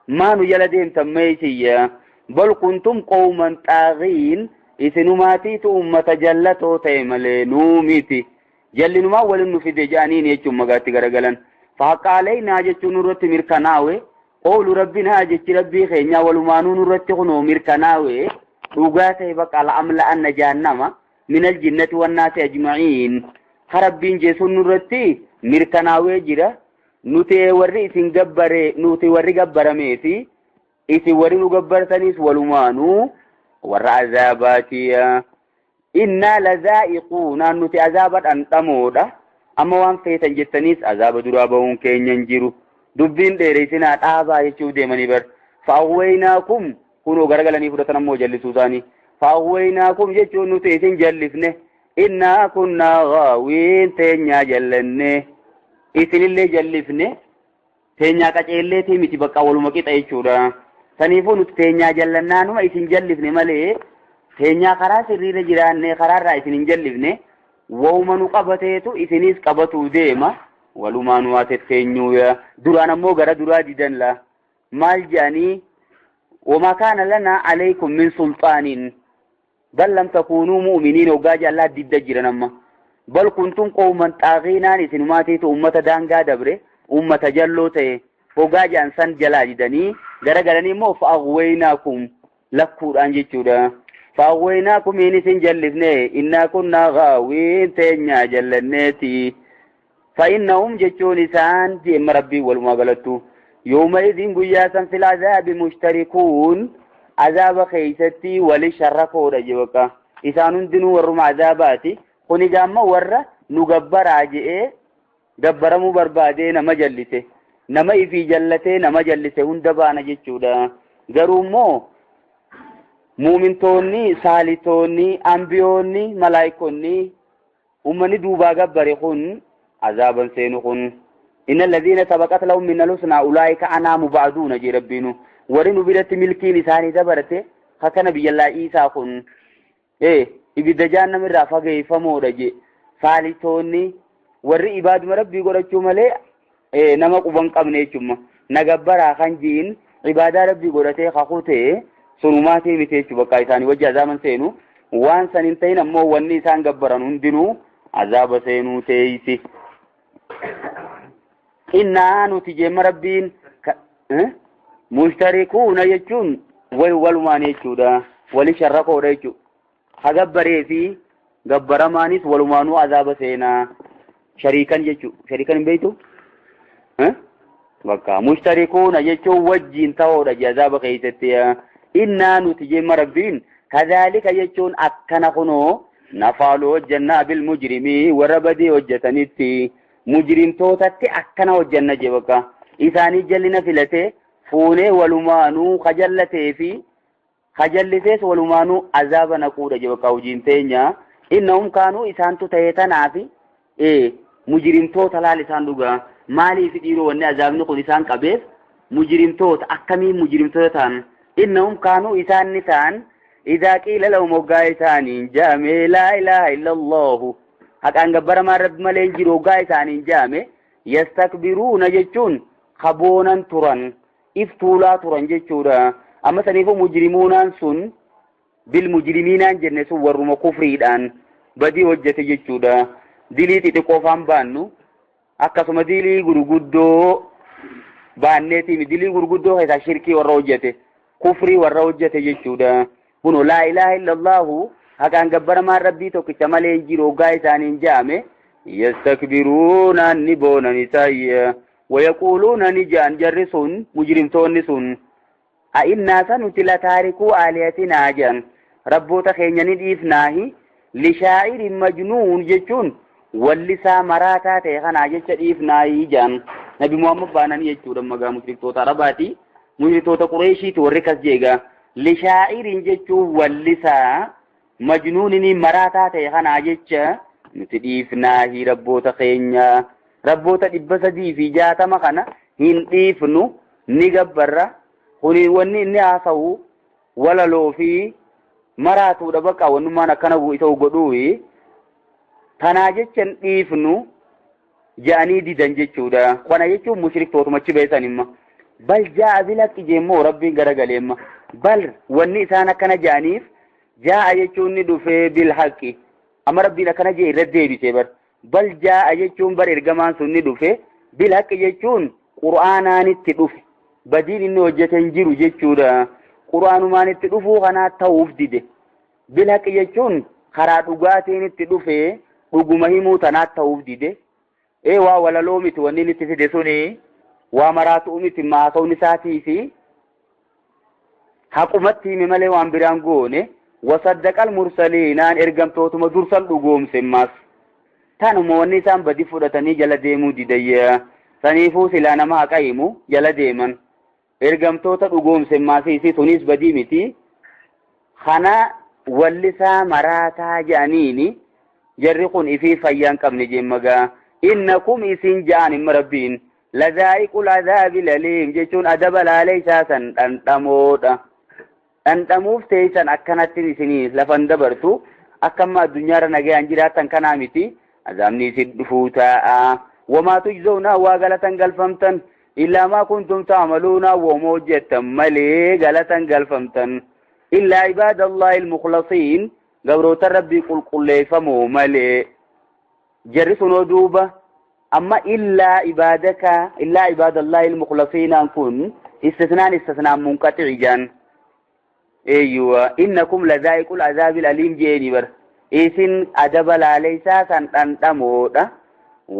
ما نجلدهم تميسي بل كنتم قوما طاغين إسنماتي أمة جلتو تيملي نوميتي جل نما ولن في دجانين يجم مغاتي غرغلن فحق علينا جتون رت مركناوي قول ربنا جت ربي خينا ولمانون رت خنو مركناوي وقاته بقى الأملا أن جهنم من الجنة والناس أجمعين خربين جيسون نرتي مرتناوي جرا نوتي وري سنجبري نوتي وري جبر ميتي إسي وري نجبر تنيس ولمانو warra azaabaatiya innaa lazaa'iquuna nuti azaaba dhandhamoodha amma waan feetan jettaniis azaaba duraa ba'uun keenya hin jiru dubbiin dheeressinaa dhaabaa jechuu deemanii bar fa'awwaynaakum kunoo garagalanii fudhatan ammoo jallisuu isaanii fa'awwaynaakum jechuun nuti isin jallifne innaa kunnaa gaawiin teenyaa jallanne isinillee jallifne teenyaa qaceelleetii miti bakka waluma qixa jechuudha saniifuu nuti teenyaa jallannaanuma isin jallifne malee teenyaa karaa sirriirra jiraanne karaarraa isin hin jallifne wauma nu qabateetu isinis qabatuu deema walumaa nu waatetteenyuuya duraan ammoo gara duraa didanla maal jedhanii وما كان لنا عليكم من سلطان بل لم تكونوا مؤمنين وقاج الله ضد جرنما بل كنتم قوما طاغين اسنماتي امه دانغا دبره امه جلوته وقاج انسان جلاجدني غرغرني مو فاغويناكم لقران جچودا فاغويناكم انسن جلفني إنا كنا غاوين تنيا جلنتي فإنهم جچون سان دي مربي والمغلطو يومئذ قياسا في العذاب مشتركون عذاب خيستي ولشركوا رجوكا إسانون دنو ورم عذاباتي خوني جامع ورّا نغبر عجئ غبر مبربادي نما جلسه نما إفي جلته نما جلسه هندبانا جچودا غرومو مؤمنتوني سالتوني أنبيوني ملايكوني أمني دوبا غبر خون عذابا سينخون إن الذين سبقت لهم من الحسنى أولئك عنها مبعدون جي ربينو ورنو بدت ملكي لساني دبرته خكنا بي الله عيسى خن إبدا جانا من رافقه فمورا جي فالتوني ور عباد مربي قرأتشو ملي نما قبان قبنيشو نغبرا خنجين عبادة ربي قرأته خخوته سنوماتي متيشو بقى إساني وجه عذابا سينو وان سننتين أمو واني إسان غبران هندنو عذاب سينو تيسي إنا نتجمع ربين مشتركون يجون والوالمان يجودا ولشركوا ريجو خغبري في غبر مانيس والومانو عذاب سينا شريكا يجو شريكا بيتو بقى مشتركون يجو وجين تاودا عذاب خيستيا إنا نتجمع ربين كذلك يجون أكنا خنو نفعلوا الجنة بالمجرمي وربدي وجتنيتي مجرم توتاتي أكنا وجنة جبكا إساني جلنا فلته فونه ولمانو خجلته في خجلتيس ولمانو عذاب نقود جبكا وجنتينيا إنهم كانوا إسان تتيتنا في مجرم توتا لا لسان دوغا مالي في ديرو وني عذاب نقود إسان قبيس مجرم توت أكمي مجرم توتان إنهم كانوا إسان نسان إذا قيل لهم وقايتان جامي لا إله إلا الله hakan gabbara ma rabbi malee jiru gaa isaaniin jaame yastakbiruuna jechuun kaboonan turan iftuulaa turan jechuudha amma saniifuu mujrimuunaan sun bil mujrimiinaan jenne sun warruma kufriidhaan badii hojjete jechuudha dilii xixiqqoo faan baannu akkasuma dilii gurguddoo baanneetiin dilii gurguddoo keessa shirkii warra hojjete kufrii warra hojjete jechuudha kuno laa ilaaha illallahu hakan gabbara ma rabbi tokkicha malee jiru gaa isaaniin jaame yastakbiruuna ni boonani sayya wayaquluuna ni jaan jarrisun mujrimtoonni sun a innaa sanuti la taarikuu aaliyatinaa jaan rabboota keenya ni dhiifnaahi lishaa'irin majnuun jechuun wallisaa maraataa ta'e kanaa jecha dhiifnaahi jaan nabi muhammad baananii jechuudha magaa mushriktoota arabaati mushriktoota qureeshiiti warri kas jeega lishaa'irin jechuun wallisaa majnuunini maraataa ta'e kanaa jecha nuti dhiifnaahi rabboota keenya rabboota 360 kana hin dhiifnu ni gabbarra kuni wanni inni haasa'u walaloo fi maraatuudha bakka wannummaan akkana isa godhuuyi tanaa jechan dhiifnu ja'anii didan jechuudha kana jechuun mushriktootuma beesan imma bal jaa'a bilhaqqi jeemmoo rabbiin garagaleemma bal wanni isaan akkana ja'aniif jaa'a jechuun ni dhufee bilhaqqi amma rabbiin akkana jee irra deebisee bar bal jaa'a jechuun bar ergamaan sun ni dhufe bilhaqqi jechuun qur'aanaanitti dhufe badiin inni hojjete hin jiru jechuudha qur'aanumaanitti dhufuu kanaa ta'uuf dide bilhaqqi jechuun karaa dhugaatiinitti dhufe dhuguma himuu tanaat ta'uuf dide waa walaloo miti wanni inni itti fide suni waa maraatu miti maasawni isaatii fi haqumatti hime malee waan biraan goone وصدق المرسلين أن إرقم توتما درسا لقوم سماس تانو مواني سان بدي فرطاني جل ديمو ديديا سنيفو سلانا ما قايمو جل ديما إرقم توتا لقوم سماسي سي تونيس بدي متي خنا واللسا مراتا جانيني جرقون إفي فيان قبل جمغا إنكم إسين جان مربين لذائق العذاب الأليم جيشون أدب الالي ساسا أنتموف تيسان أكنات نسينيس لفن دبرتو أكما الدنيا رنجي أنجراتا كنامتي أزامني سدفوتا وما تجزون واغلتا قلفمتا إلا ما كنتم تعملون وموجتا ملي غلتا قلفمتا إلا عباد الله المخلصين قبروت ربي قل فمو ملي جرسوا دوبة أما إلا عباد الله المخلصين أنكن استثناء منقطع جان أيوة إنكم لذائق العذاب الأليم جيني بر إسن أدب لاليسا سنتموت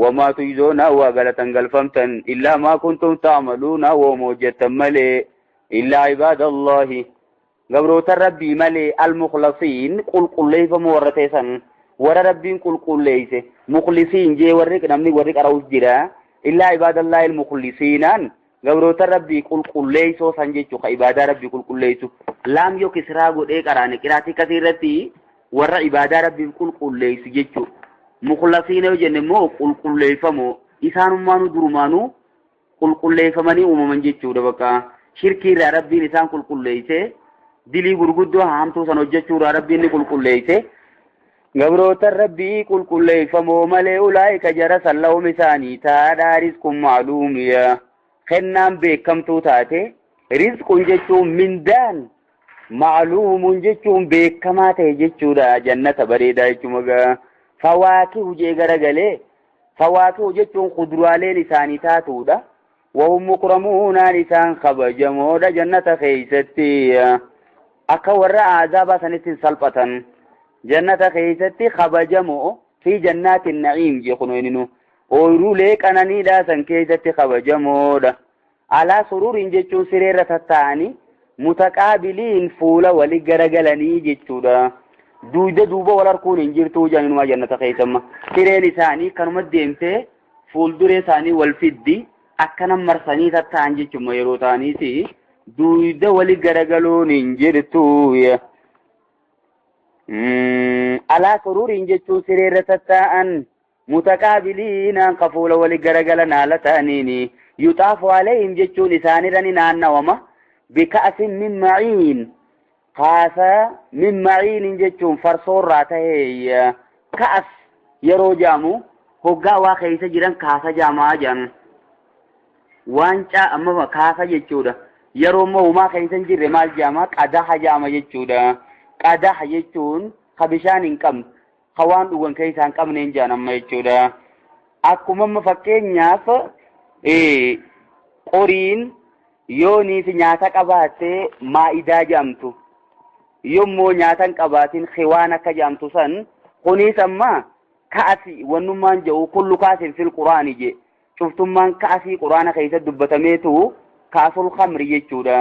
وما تجزون وغلطا قلفمتا إلا ما كنتم تعملون وموجتا ملي إلا عباد الله قبروت ربي ملي المخلصين قل ليف مورتيسا ورا ربين قل ليس مخلصين جي ورق نمني ورق أروس جرا إلا عباد الله المخلصين قبروت ربي قل ليسو سنجيشو عبادة ربي قل ليسو لام يو كسراغو ديك أراني كراتي كثيرتي ورا عبادة ربي قل ليس جيشو مخلصين وجنمو قل ليفمو إسانو مانو درمانو قل ليفماني أممان جيشو دبكا شركي ربي نسان قل ليسي دلي غرغدو هامتو سنوجچو ربي ني قل ليسي غبروت ربي قل ليفمو ملي أولئك جرس الله مساني تا رزق معلوم يا خنام بكمتو تاتي رزق جچو من دان معلوم جچو بكما تجچو دا جنة بريدا جچمغا فواكه جيغرغلي فواكه جچو خضروالي لساني تاتو دا وهم مكرمون لسان خبجمو دا جنة خيستي akka warra azaba sanitin salphatan jannata keessatti khabajamu fi jannatin na'im jechuuninu ooyiruu leeqananii dhaasan keessatti khabajamoodha ala sururin jechuun sireerra tattaa'anii mutaqaabiliin fuula wali garagalanii jechuudha duuba wal arguun hin jirtu januma jannata keessamma sireen isaanii kanuma deemtee fuulduree isaanii wal fiddi akkana marsanii tattaa'an jechuudha yeroo ta'aniiti duuda wali garagaloon hin jirtu ala sururin jechuun sireerra tattaa'an mutaqaabiliin qafuula wali garagalan haala ta'aniini yuxaafu alayhim jechuun isaanirrani naannawama bika'asin min ma'iin kaasa min ma'iin jechuun farsoorraa ta'e ka'as yeroo jaamu hoggaa waa keessa jiran kaasa jaamaa jiran waancaa amma kaasa jechuudha yeroo moomaa keessa jirre maal jaama qadaha jaama jechuudha qadaha jechuun kabishaan hin qabne hawaan dhugan keessa hin qabneen jaanamma jechuudha akkuma fakkeenyaaf qoriin yoonii fi nyaata qabaatee maa'idaa jaamtu yoommoo nyaatan qabaatiin khiwaan akka jaamtu san kunis amma ka'asi wannummaan jedhu kullu kaasin fil quraani je cuftummaan ka'asii quraana keessa dubbatameetu kaasul khamri jechuudha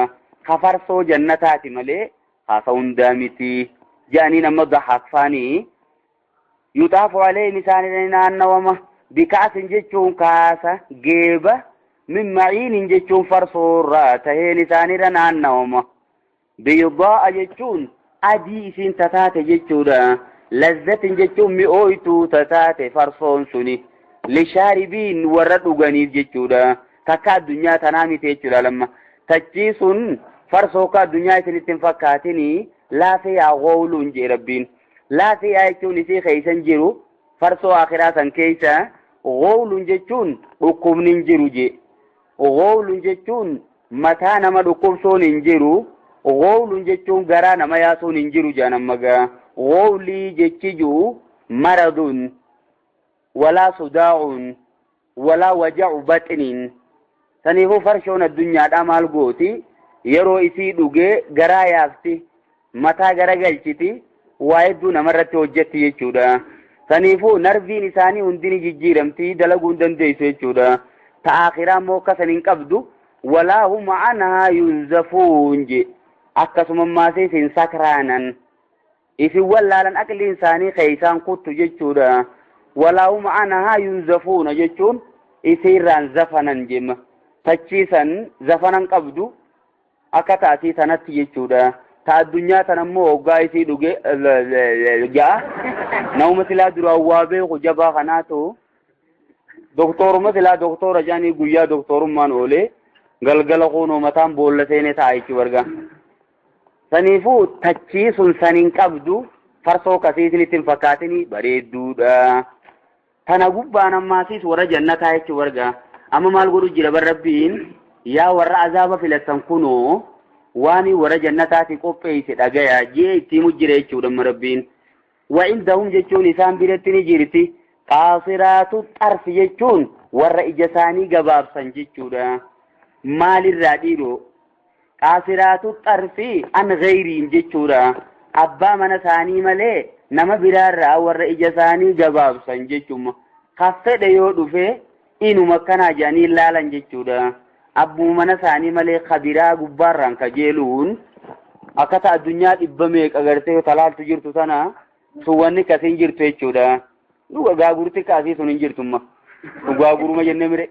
kafarsoo jannataati malee haasa hundaa miti jaaniin amma dhahaaqfaanii yuxaafu alayhim isaanii naannawama bikaasin jechuun kaasa geeba min ma'iinin jechuun farsoorraa taheen isaaniirra naannawama biyuddaa'a jechuun adii isiin tataate jechuudha lazzatin jechuun mi'ooytuu tataate farsoon suni lishaaribiin warra dhuganiif jechuudha takka addunyaa tanaa miti jechuudha lamma tachii sun farsoo ka addunyaa isinitti hin fakkaatinii laafiyaa gowluun jee rabbiin laafiyaa jechuun isii keeysan jiru farsoo akhiraa san keeysa gowluun jechuun dhukkubni hin jiru jee gowluun jechuun mataa nama dhukkubsoon hin jiru gowluun jechuun garaa nama yaasuun hin jiru jaanammagaa gowlii jechijuu maradun walaa sudaa'un walaa waja'u baxiniin saniifuu farshoon addunyaadhaa maal gooti yeroo isii dhugee garaa yaafti mataa garagalchiti waa hedduu namarratti hojjetti jechuudha saniifuu narviin isaanii hundini jijjiiramti dalaguu hin dandeessu jechuudha ta'aakiraa immoo akkasan hin qabdu walaa hum anhaa yunzafuun je akkasuma maasee sin sakraanan ifi wallaalan aqli isaanii keeysaan kuttu jechuudha walaa'u ma'anahaa yunzafuuna jechuun isiirraan zafanan jemma tachiisan zafanan qabdu akka taatii tanatti jechuudha ta addunyaa tanammoo hoggaa isii dhuge ga'a nauma silaa duraan waa beeku jabaa kanaatu doktoruma silaa doktora jaanii guyyaa doktorummaan oolee galgala kunoo mataan boolla seenee ta'a jechuu arga saniifuu tachiisun saniin qabdu farsoo kasiisin fakkaatinii bareedduudha tana gubbaan ammaasiis warra jannataa jechuu arga amma maal godhu jira bar rabbiin yaa warra azaaba filatan kunoo waani warra jannataati qopheeyse dhagayaa jee itti mujjire jechuudha rabbiin wa indahum jechuun isaan biratti ni jirti qaasiraatu xarfi jechuun warra ija isaanii gabaabsan jechuudha maalirraa dhiiroo qaasiraatu xarfi an ghayriin jechuudha abbaa mana isaanii malee nama biraarraa warra ija isaanii gabaabsan jechuudha kaffedhe yoo dhufe inuma kanaa jedhanii ilaalan jechuudha abbuu mana isaanii malee kabiraa gubbaarraan kajeeluun akkata addunyaa dhibba meeqa gartee talaaltu jirtu tana suwwanni kasiin jirtu jechuudha dhuga gaagurti kaasii sun hin jirtumma gaaguruma jenne mire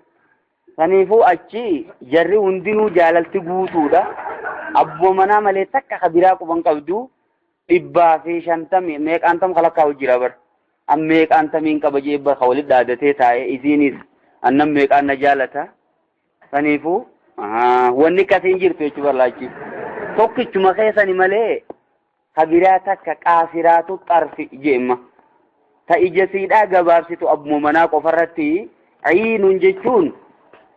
saniifuu achi jarri hundinuu jaalalti guutuudha abboo manaa malee takka kabiraa quban qabdu 150 meeqaantam kalakkaa'u jira bar am meeqaantamiin qaba jeebba kawalitti dhaadatee taa'e isiinis annam meeqaan na jaalata saniifuu wanni kasiin jirtu jechuu barlaachi tokkichuma keessani malee kabiraa takka qaasiraatu xarfi jeemma ta ija siidhaa gabaabsitu abbuma manaa qofarratti ciinuun jechuun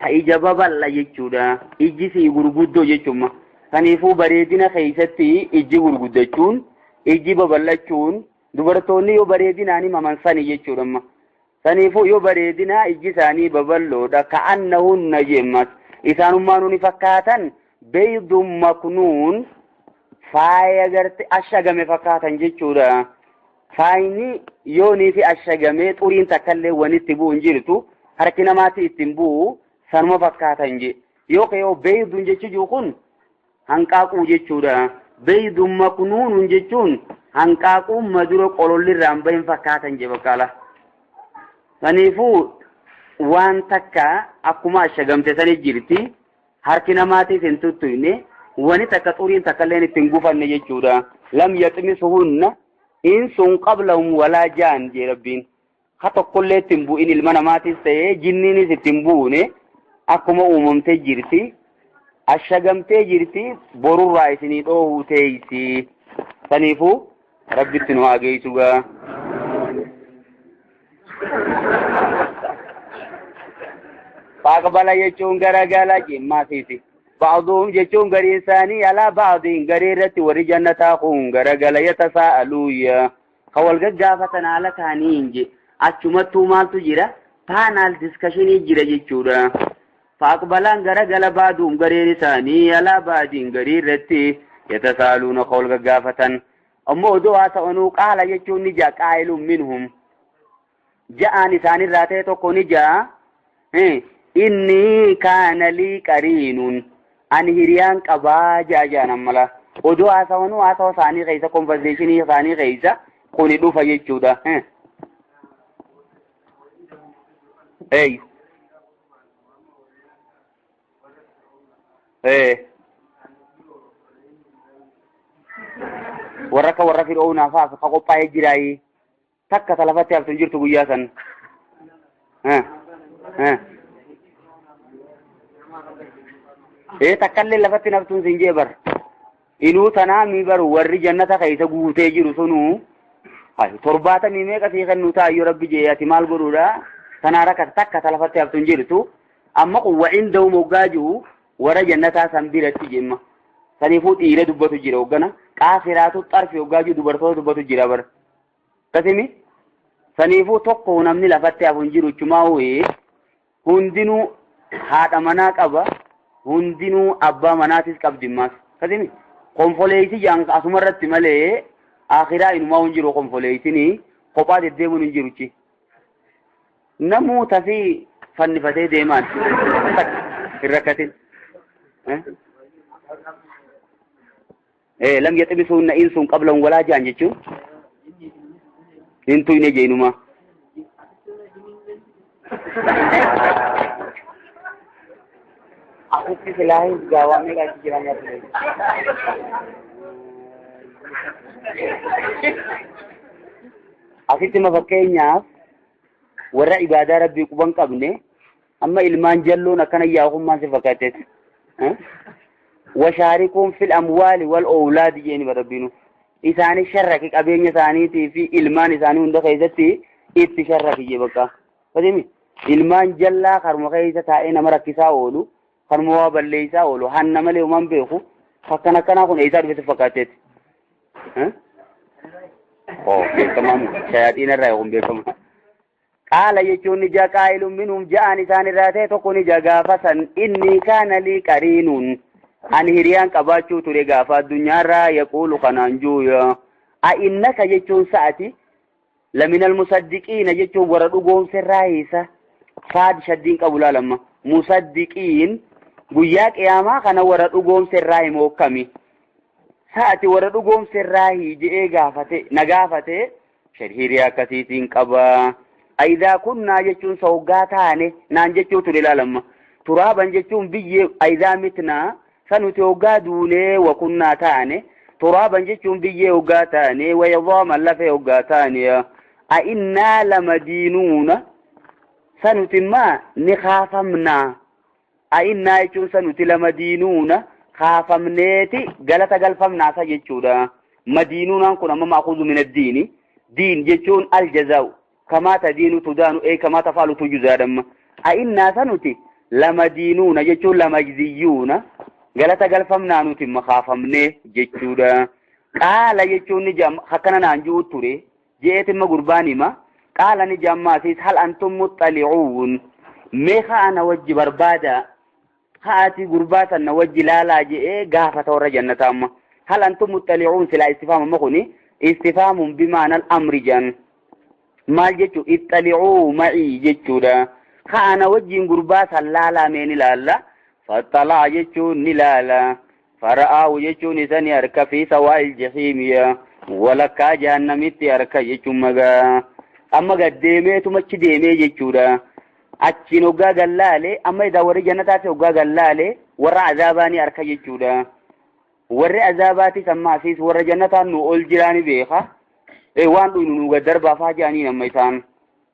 ta ija babal'a jechuudha iji sii gurguddoo jechuudha saniifuu bareedina keessatti iji gurguddachuun iji babal'achuun dubartoonni yoo bareedinaani mamansani jechuudha saniifuu yoo bareedina iji isaanii babal'oodha ka'annahunna jeemmas isaanummaa nuni fakkaatan beeydun maknuun faaya garte ashagame fakkaatan jechuudha faayni yoonii fi ashagame xuriin takkallee wanitti bu'un jirtu harki namaatti ittiin bu'u sanuma fakkaatan je yoo kayoo beeydun jechuu kun hanqaaquu jechuudha beeydun maknuunun jechuun hanqaaquun madura qolollirraan bahin fakkaatan je bakkaala saniifuu waan takka akkuma ashagamte sani jirti harki namaatiif hin tuttuine wani takka xuriin takkalleen ittiin gufanne jechuudha lam yaxmisuhunna insun qablahum walaa jaan jee rabbiin ha tokkollee ittiin bu'in ilma namaatis ta'ee jinniinis ittiin buune akkuma uumamtee jirti ashagamtee jirti borurraa isinii dhoowuu teeysi saniifuu rabbitti nu haa geessugaa فاقبل يجون غرغلا جماسيتي بعضهم يجون غريساني على بعضين غريرتي ورجنتا خون غرغلا يتساءلوا خول غافتا على كانينجي اچمتو مالتو جيرا بانال ديسكشن جيرا جيچودا فاقبلان غرغلا بعضهم غريساني على بعضين غريرتي يتساءلون خول غافتا امو دعاء سونو قال يجون نجا قائل منهم جاء نسان راتي تو كونجا inni kana li qarinun an hiriyan qaba jajan amala odo asawanu asaw sani keessa conversation sani keessa kuni dhufa jechuudha warra fir'auna fa ka qophaa'ee jirai takka talafatti haftu jirtu guyyaa san takkalle lafatti naftun sinjee bar inuu tanaa mi bar warri jannata keessa guutee jiru sunu hay torbaata mi meeqa fi kennu taayyo rabbi jeeyati maal godhuudha tanaa rakat takka talafatti haftun jirtu amma kun wa indahu moggaaju warra jannataa san biratti jemma saniifuu dhiira dubbatu jira hoggana qaasiraatu xarfi hoggaaju dubartoota dubbatu jira bar kasimi saniifuu tokko namni lafatti hafun jiru chumaa hundinuu haadha manaa qaba hundinuu abbaa manaatis qabdimmas kasimi konfoleeyti jaan asumarratti malee akhiraa inumaa hin jiru konfoleeytini kophaa deddeemuun hin jiruchi namuu tafi fannifatee deemaan hin rakkatin lam yaxmisuhunna insun qablan walaa jaan jechuun hin tuyne jeenuma asitti silaahi gaawaa meeqa itti jiran yaadde asitti mafakkeenyaaf warra ibaadaa rabbii quban qabne amma ilmaan jalloon akkana yaa'ummaan si fakkaateet washaarikum fil amwaali wal awlaadi jeeni barabbinu isaanii sharraki qabeenya isaaniitii fi ilmaan isaanii hunda keessatti itti sharraki jee bakka fadimi ilmaan jallaa karuma keessa taa'ee nama rakkisaa oolu karuma waa balleessaa oolu hanna malee uumaan beeku akkana akkanaa kun eessaa dhufetti fakkaateet beekamaa shayaaxiin irraa kun beekama qaala jechuun ni jaa qaa'ilun minhum ja'an isaan irraa ta'e tokko ni jaa gaafatan inni kaana lii qariinuun ani hiriyaan qabaachuu ture gaafa addunyaarraa yaquulu kanaan juuya a innaka jechuun sa'ati laminal musaddiqiina jechuun warra dhugoomsirraa hiisa faad shaddiin qabu laalamma musaddiqiin guyyaa qiyaamaa kana warra dhugoomsirraa himookkami sa'ati warra dhugoomsirraa hiije'ee gaafate na gaafate hiriyaa akkasiitiin qaba aidaa kunnaa jechuun sawgaa taane naan jechuu ture laalamma turaaban jechuun biyyee aidaa mitnaa sanuti hoggaa duunee wakunnaa taane turaaban jechuun biyyee hoggaa taane wayadaaman lafee hoggaa taane a innaa lamadiinuuna sanuti maa ni kaafamnaa a innaa jechuun sanuti lamadiinuuna kaafamneeti galata galfamnaasa jechuudha madiinuunaan kun amma maakuuzu min addiini diin jechuun aljazaa'u kamaa tadiinu tudaanu kamaa tafaalu tujuzaadhamma a innaa sanuti lamadiinuuna jechuun lamajziyyuuna galata galfamnaa nuti makaafamne jechuudha qaala jechuun ni jam akkana naan ji'u ture jeetimma gurbaanima qaala ni jammaasiis hal antum muxxali'uun mee haana wajji barbaada haati gurbaasan na wajji laalaa je'ee gaafata warra jannataa amma hal antum muxxali'uun silaa istifaamama kuni istifaamun bimaanal amri jan maal jechuu ixxali'uu ma'ii jechuudha haana wajjiin gurbaasan laalaa mee ni laalla فاطلع يجون نلالا فرآه يجون ثاني أركا في سواء الجحيم ولكا جهنم أركا يجون مغا أما قد ديميتو مچ ديمي يجودا أچين وقا قلالي أما إذا وري جنتاتي وقا قلالي ورى عذاباني أركا يجودا ورى عذاباتي سماسيس ورى جنتان نو الجراني بيخا وان دو نو قدر بافاجاني نميسان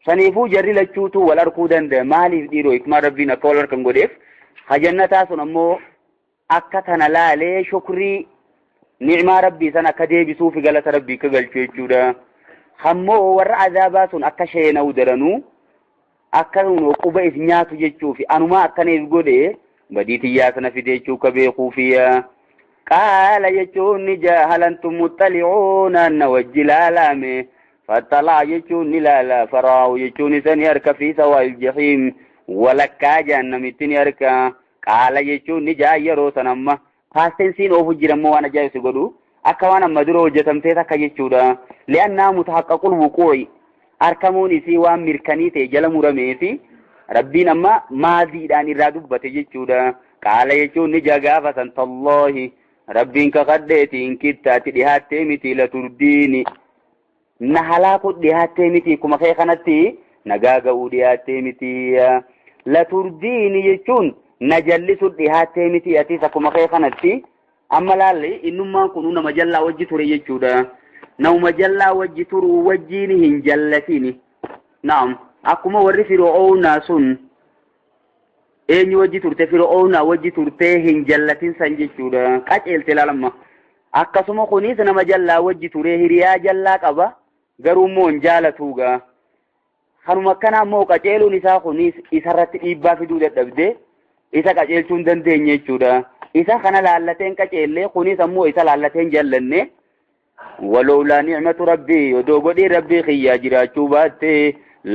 سنيفو جري لچوتو والأركو دند مالي ديرو إكما ربنا كولر كنقوديف hajjannataa sun ammoo akka tana laalee shukrii ni'maa rabbii san akka deebisuufi galata rabbii akka galchu jechuudha ammoo warra azaabaa sun akka sheena'u daranuu akka quba if nyaatu jechuufi anumaa akkaniif godhe badii tiyyaa sana fide jechuu ka beekuufiya qaala jechuun ni jaahalantum muxxali'uuna anna wajji laalame fattalaa jechuun ni laala faraahu jechuun isani harka fi sawaa'il jahiim walakkaa jahannamitti ni harka qaala jechuun ni jaa yeroo san amma paastensiin oofu jirammoo waan ajaa'ibsi godhu akka waan amma dura hojjetamtee takka jechuudha li'annaa mutahaqqaqul wuquu'i arkamuun isii waan mirkanii ta'e jala murameefi rabbiin amma maaziidhaan irraa dubbate jechuudha qaala jechuun ni jaa gaafa san tallaahi rabbiin kakadheetiin kittaatti dhihaattee miti la turdiini na halaaku dhihaattee miti kuma kee kanatti nagaa ga'uu dhihaattee miti la turdiini jechuun na jallisu dhihaattee miti ati akkuma kee kanatti amma laalli innummaan kun nama jallaa wajji ture jechuudha nama jallaa wajji turu wajjiin hin jallatini naam akkuma warri fir'auna sun eenyu wajji turte fir'auna wajji turte hin jallatin san jechuudha qaceelte laalamma akkasuma kunis nama jallaa wajji ture hiriyaa jallaa qaba garuu immoo hin jaalatuuga kanuma kana ammoo qaceeluun isaa kunis isarratti dhiibbaa fiduu dadhabde isa qaceelchuu hin dandeenye jechuudha isa kana laallateen qaceellee kunis ammoo isa laallateen jallanne walowlaa ni'matu rabbii odoo godhii rabbii kiyyaa jiraachuu baatte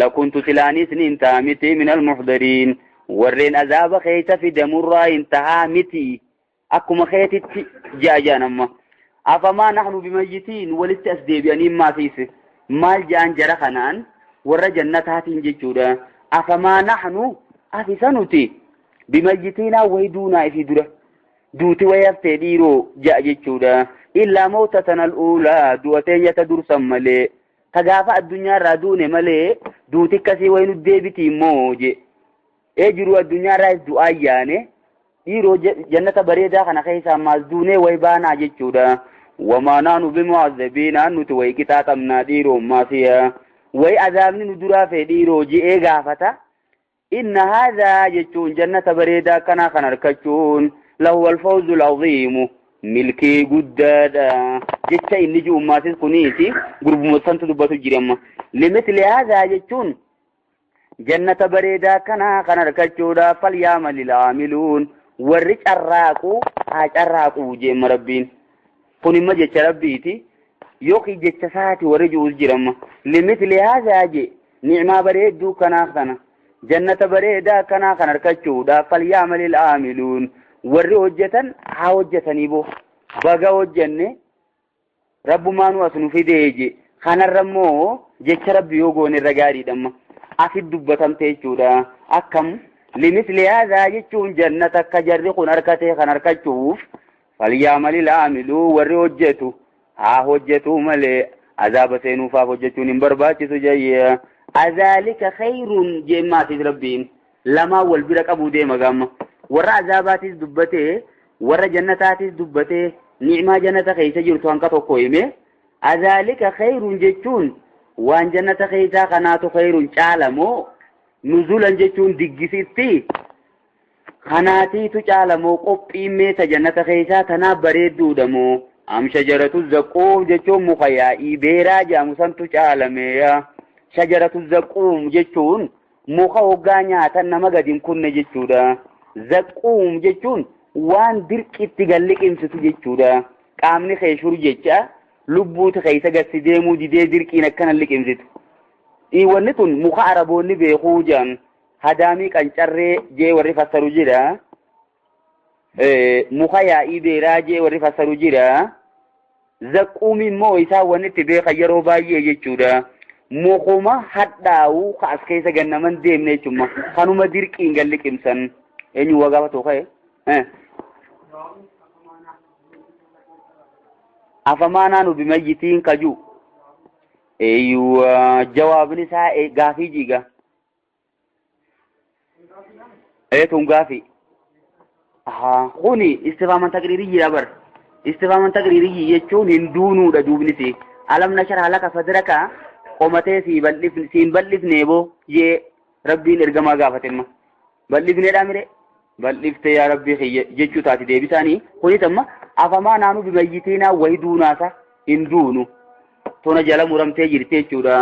lakuntu silaanis ni intahaa miti minal muhdariin warreen azaaba keessa fidamurraa intahaa miti akkuma keetitti jaajaan amma afamaa nahnu bimayyitiin walitti as deebi'anii maasiise maal jaan jara kanaan warra jannataatiin jechuudha afamaa nahnu afisanuti bimayyitiinaa way duunaa ifi dura duuti way haftee dhiiroo ja'a jechuudha إلا موتتنا الأولى دوتين يتدرسا ملي تقافى الدنيا رادون ملي دوتك سي وين الديبتي موجي اجروا الدنيا رايز دعاياني إيرو جنة بريدة خنا خيسا مازدوني ويبانا جيشودا وما نانو بمعذبين أنو توي كتاتمنا ديرو ما فيها وي عذابني ندرا في ديرو جي غافتا إن هذا جيشون جنة بريدة كنا خنركشون لهو الفوز العظيم ملكي قدادا جيشا إني جو أماتي كنيتي قرب مصنط دباتو جريما لمثل هذا جيشون جنة بريدة كنا خنركشودا فليعمل العاملون ورّج الراقو هاج الراقو جيم ربين كوني ما جيش ربيتي يوكي جيش ساتي ورجوز جرم لمثل هذا جي نعمة بريدو كنا خنا جنة بريدة كنا خنركشو دا فليعمل العاملون ورّي وجّتن ها وجّتني بو بغا وجّني رب مانو أسنو في ديجي خنرمو جيش ربي يوغوني رغاري دم أفد دبتم تيشو دا أكم لمثل هذا يجون جنة كجرق نركته خنركتشوف فليعمل العاملو ورّي ها هجتو ملي عذاب سينو فاهجتو نمبرباتي سجايا أذلك خير جيمات ربين لما والبرك أبو دي مقام ورّا عذابات دبته ورّا جنتات دبته نعمة جنة خيسة جرتو انكتو كويمي أذلك خير جتون وان جنة خيسة خناتو خير شعلمو نزولا جتون دقسيتي خناتي تجعلمو قبئي ميتا جنة خيسا تنا بريدو دمو أم شجرة الزقوم جتون مخيائي بيرا جامسان تجعلمي شجرة الزقوم جتون مخا وقانيا تنما قدم كن جتودا زقوم جتون وان درك اتقلق امسطو جتودا قامني خيشور جتشا لبوت خيسا قد سديمو دي درك انكنا لك امسطو إيوانتون مخا عربوني بيخوجان هدامي كانشاري جي ورّي فسرو جيرا مخا يائي بيرا جي ورّي فسرو جيرا زقومي مو إسا وانت بيخا يرو بايي جيشودا مخوما حداو خاس كيسا غنمان ديمني چوما خانو ما ديرك إنگل لكمسان إني وغابة توخي أفمانانو بميتين كجو ايوه جواب نساء غافي جيغا ايتون غافي خوني استفهام تقريري يابر استفهام تقريري يچون هندونو دجوبنسي علم نشرح لك صدرك قومته سين بلف نيبو يه ربي ارغما غافتما بلف نيدامره بلفت يا ربي خي جچو تاتي ديبساني خوني تما افما نانو بميتينا ويدوناسا هندونو tona jala muramtee jirti jechuudha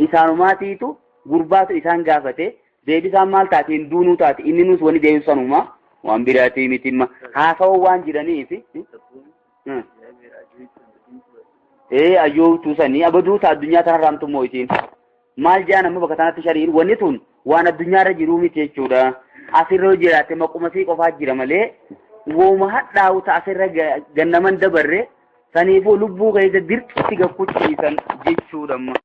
isaanumaatiitu gurbaatu isaan gaafate deebisaan maal taate hin duunuu taate inni nus wani deebisanuma waan biraatii mitimma haasawoo waan jiraniif ayyoo tuusanii abaduu ta addunyaa tanarraamtu moo'itiin maal jaa namni bakka tanatti shariin wanni tun waan addunyaarra jiruu miti jechuudha asirra jiraate maqumasii qofaa jira malee wooma hadhaa'u ta asirra gannaman dabarre saniifuu lubbuu keessa dirqitti gakkuchiisan jechuudha.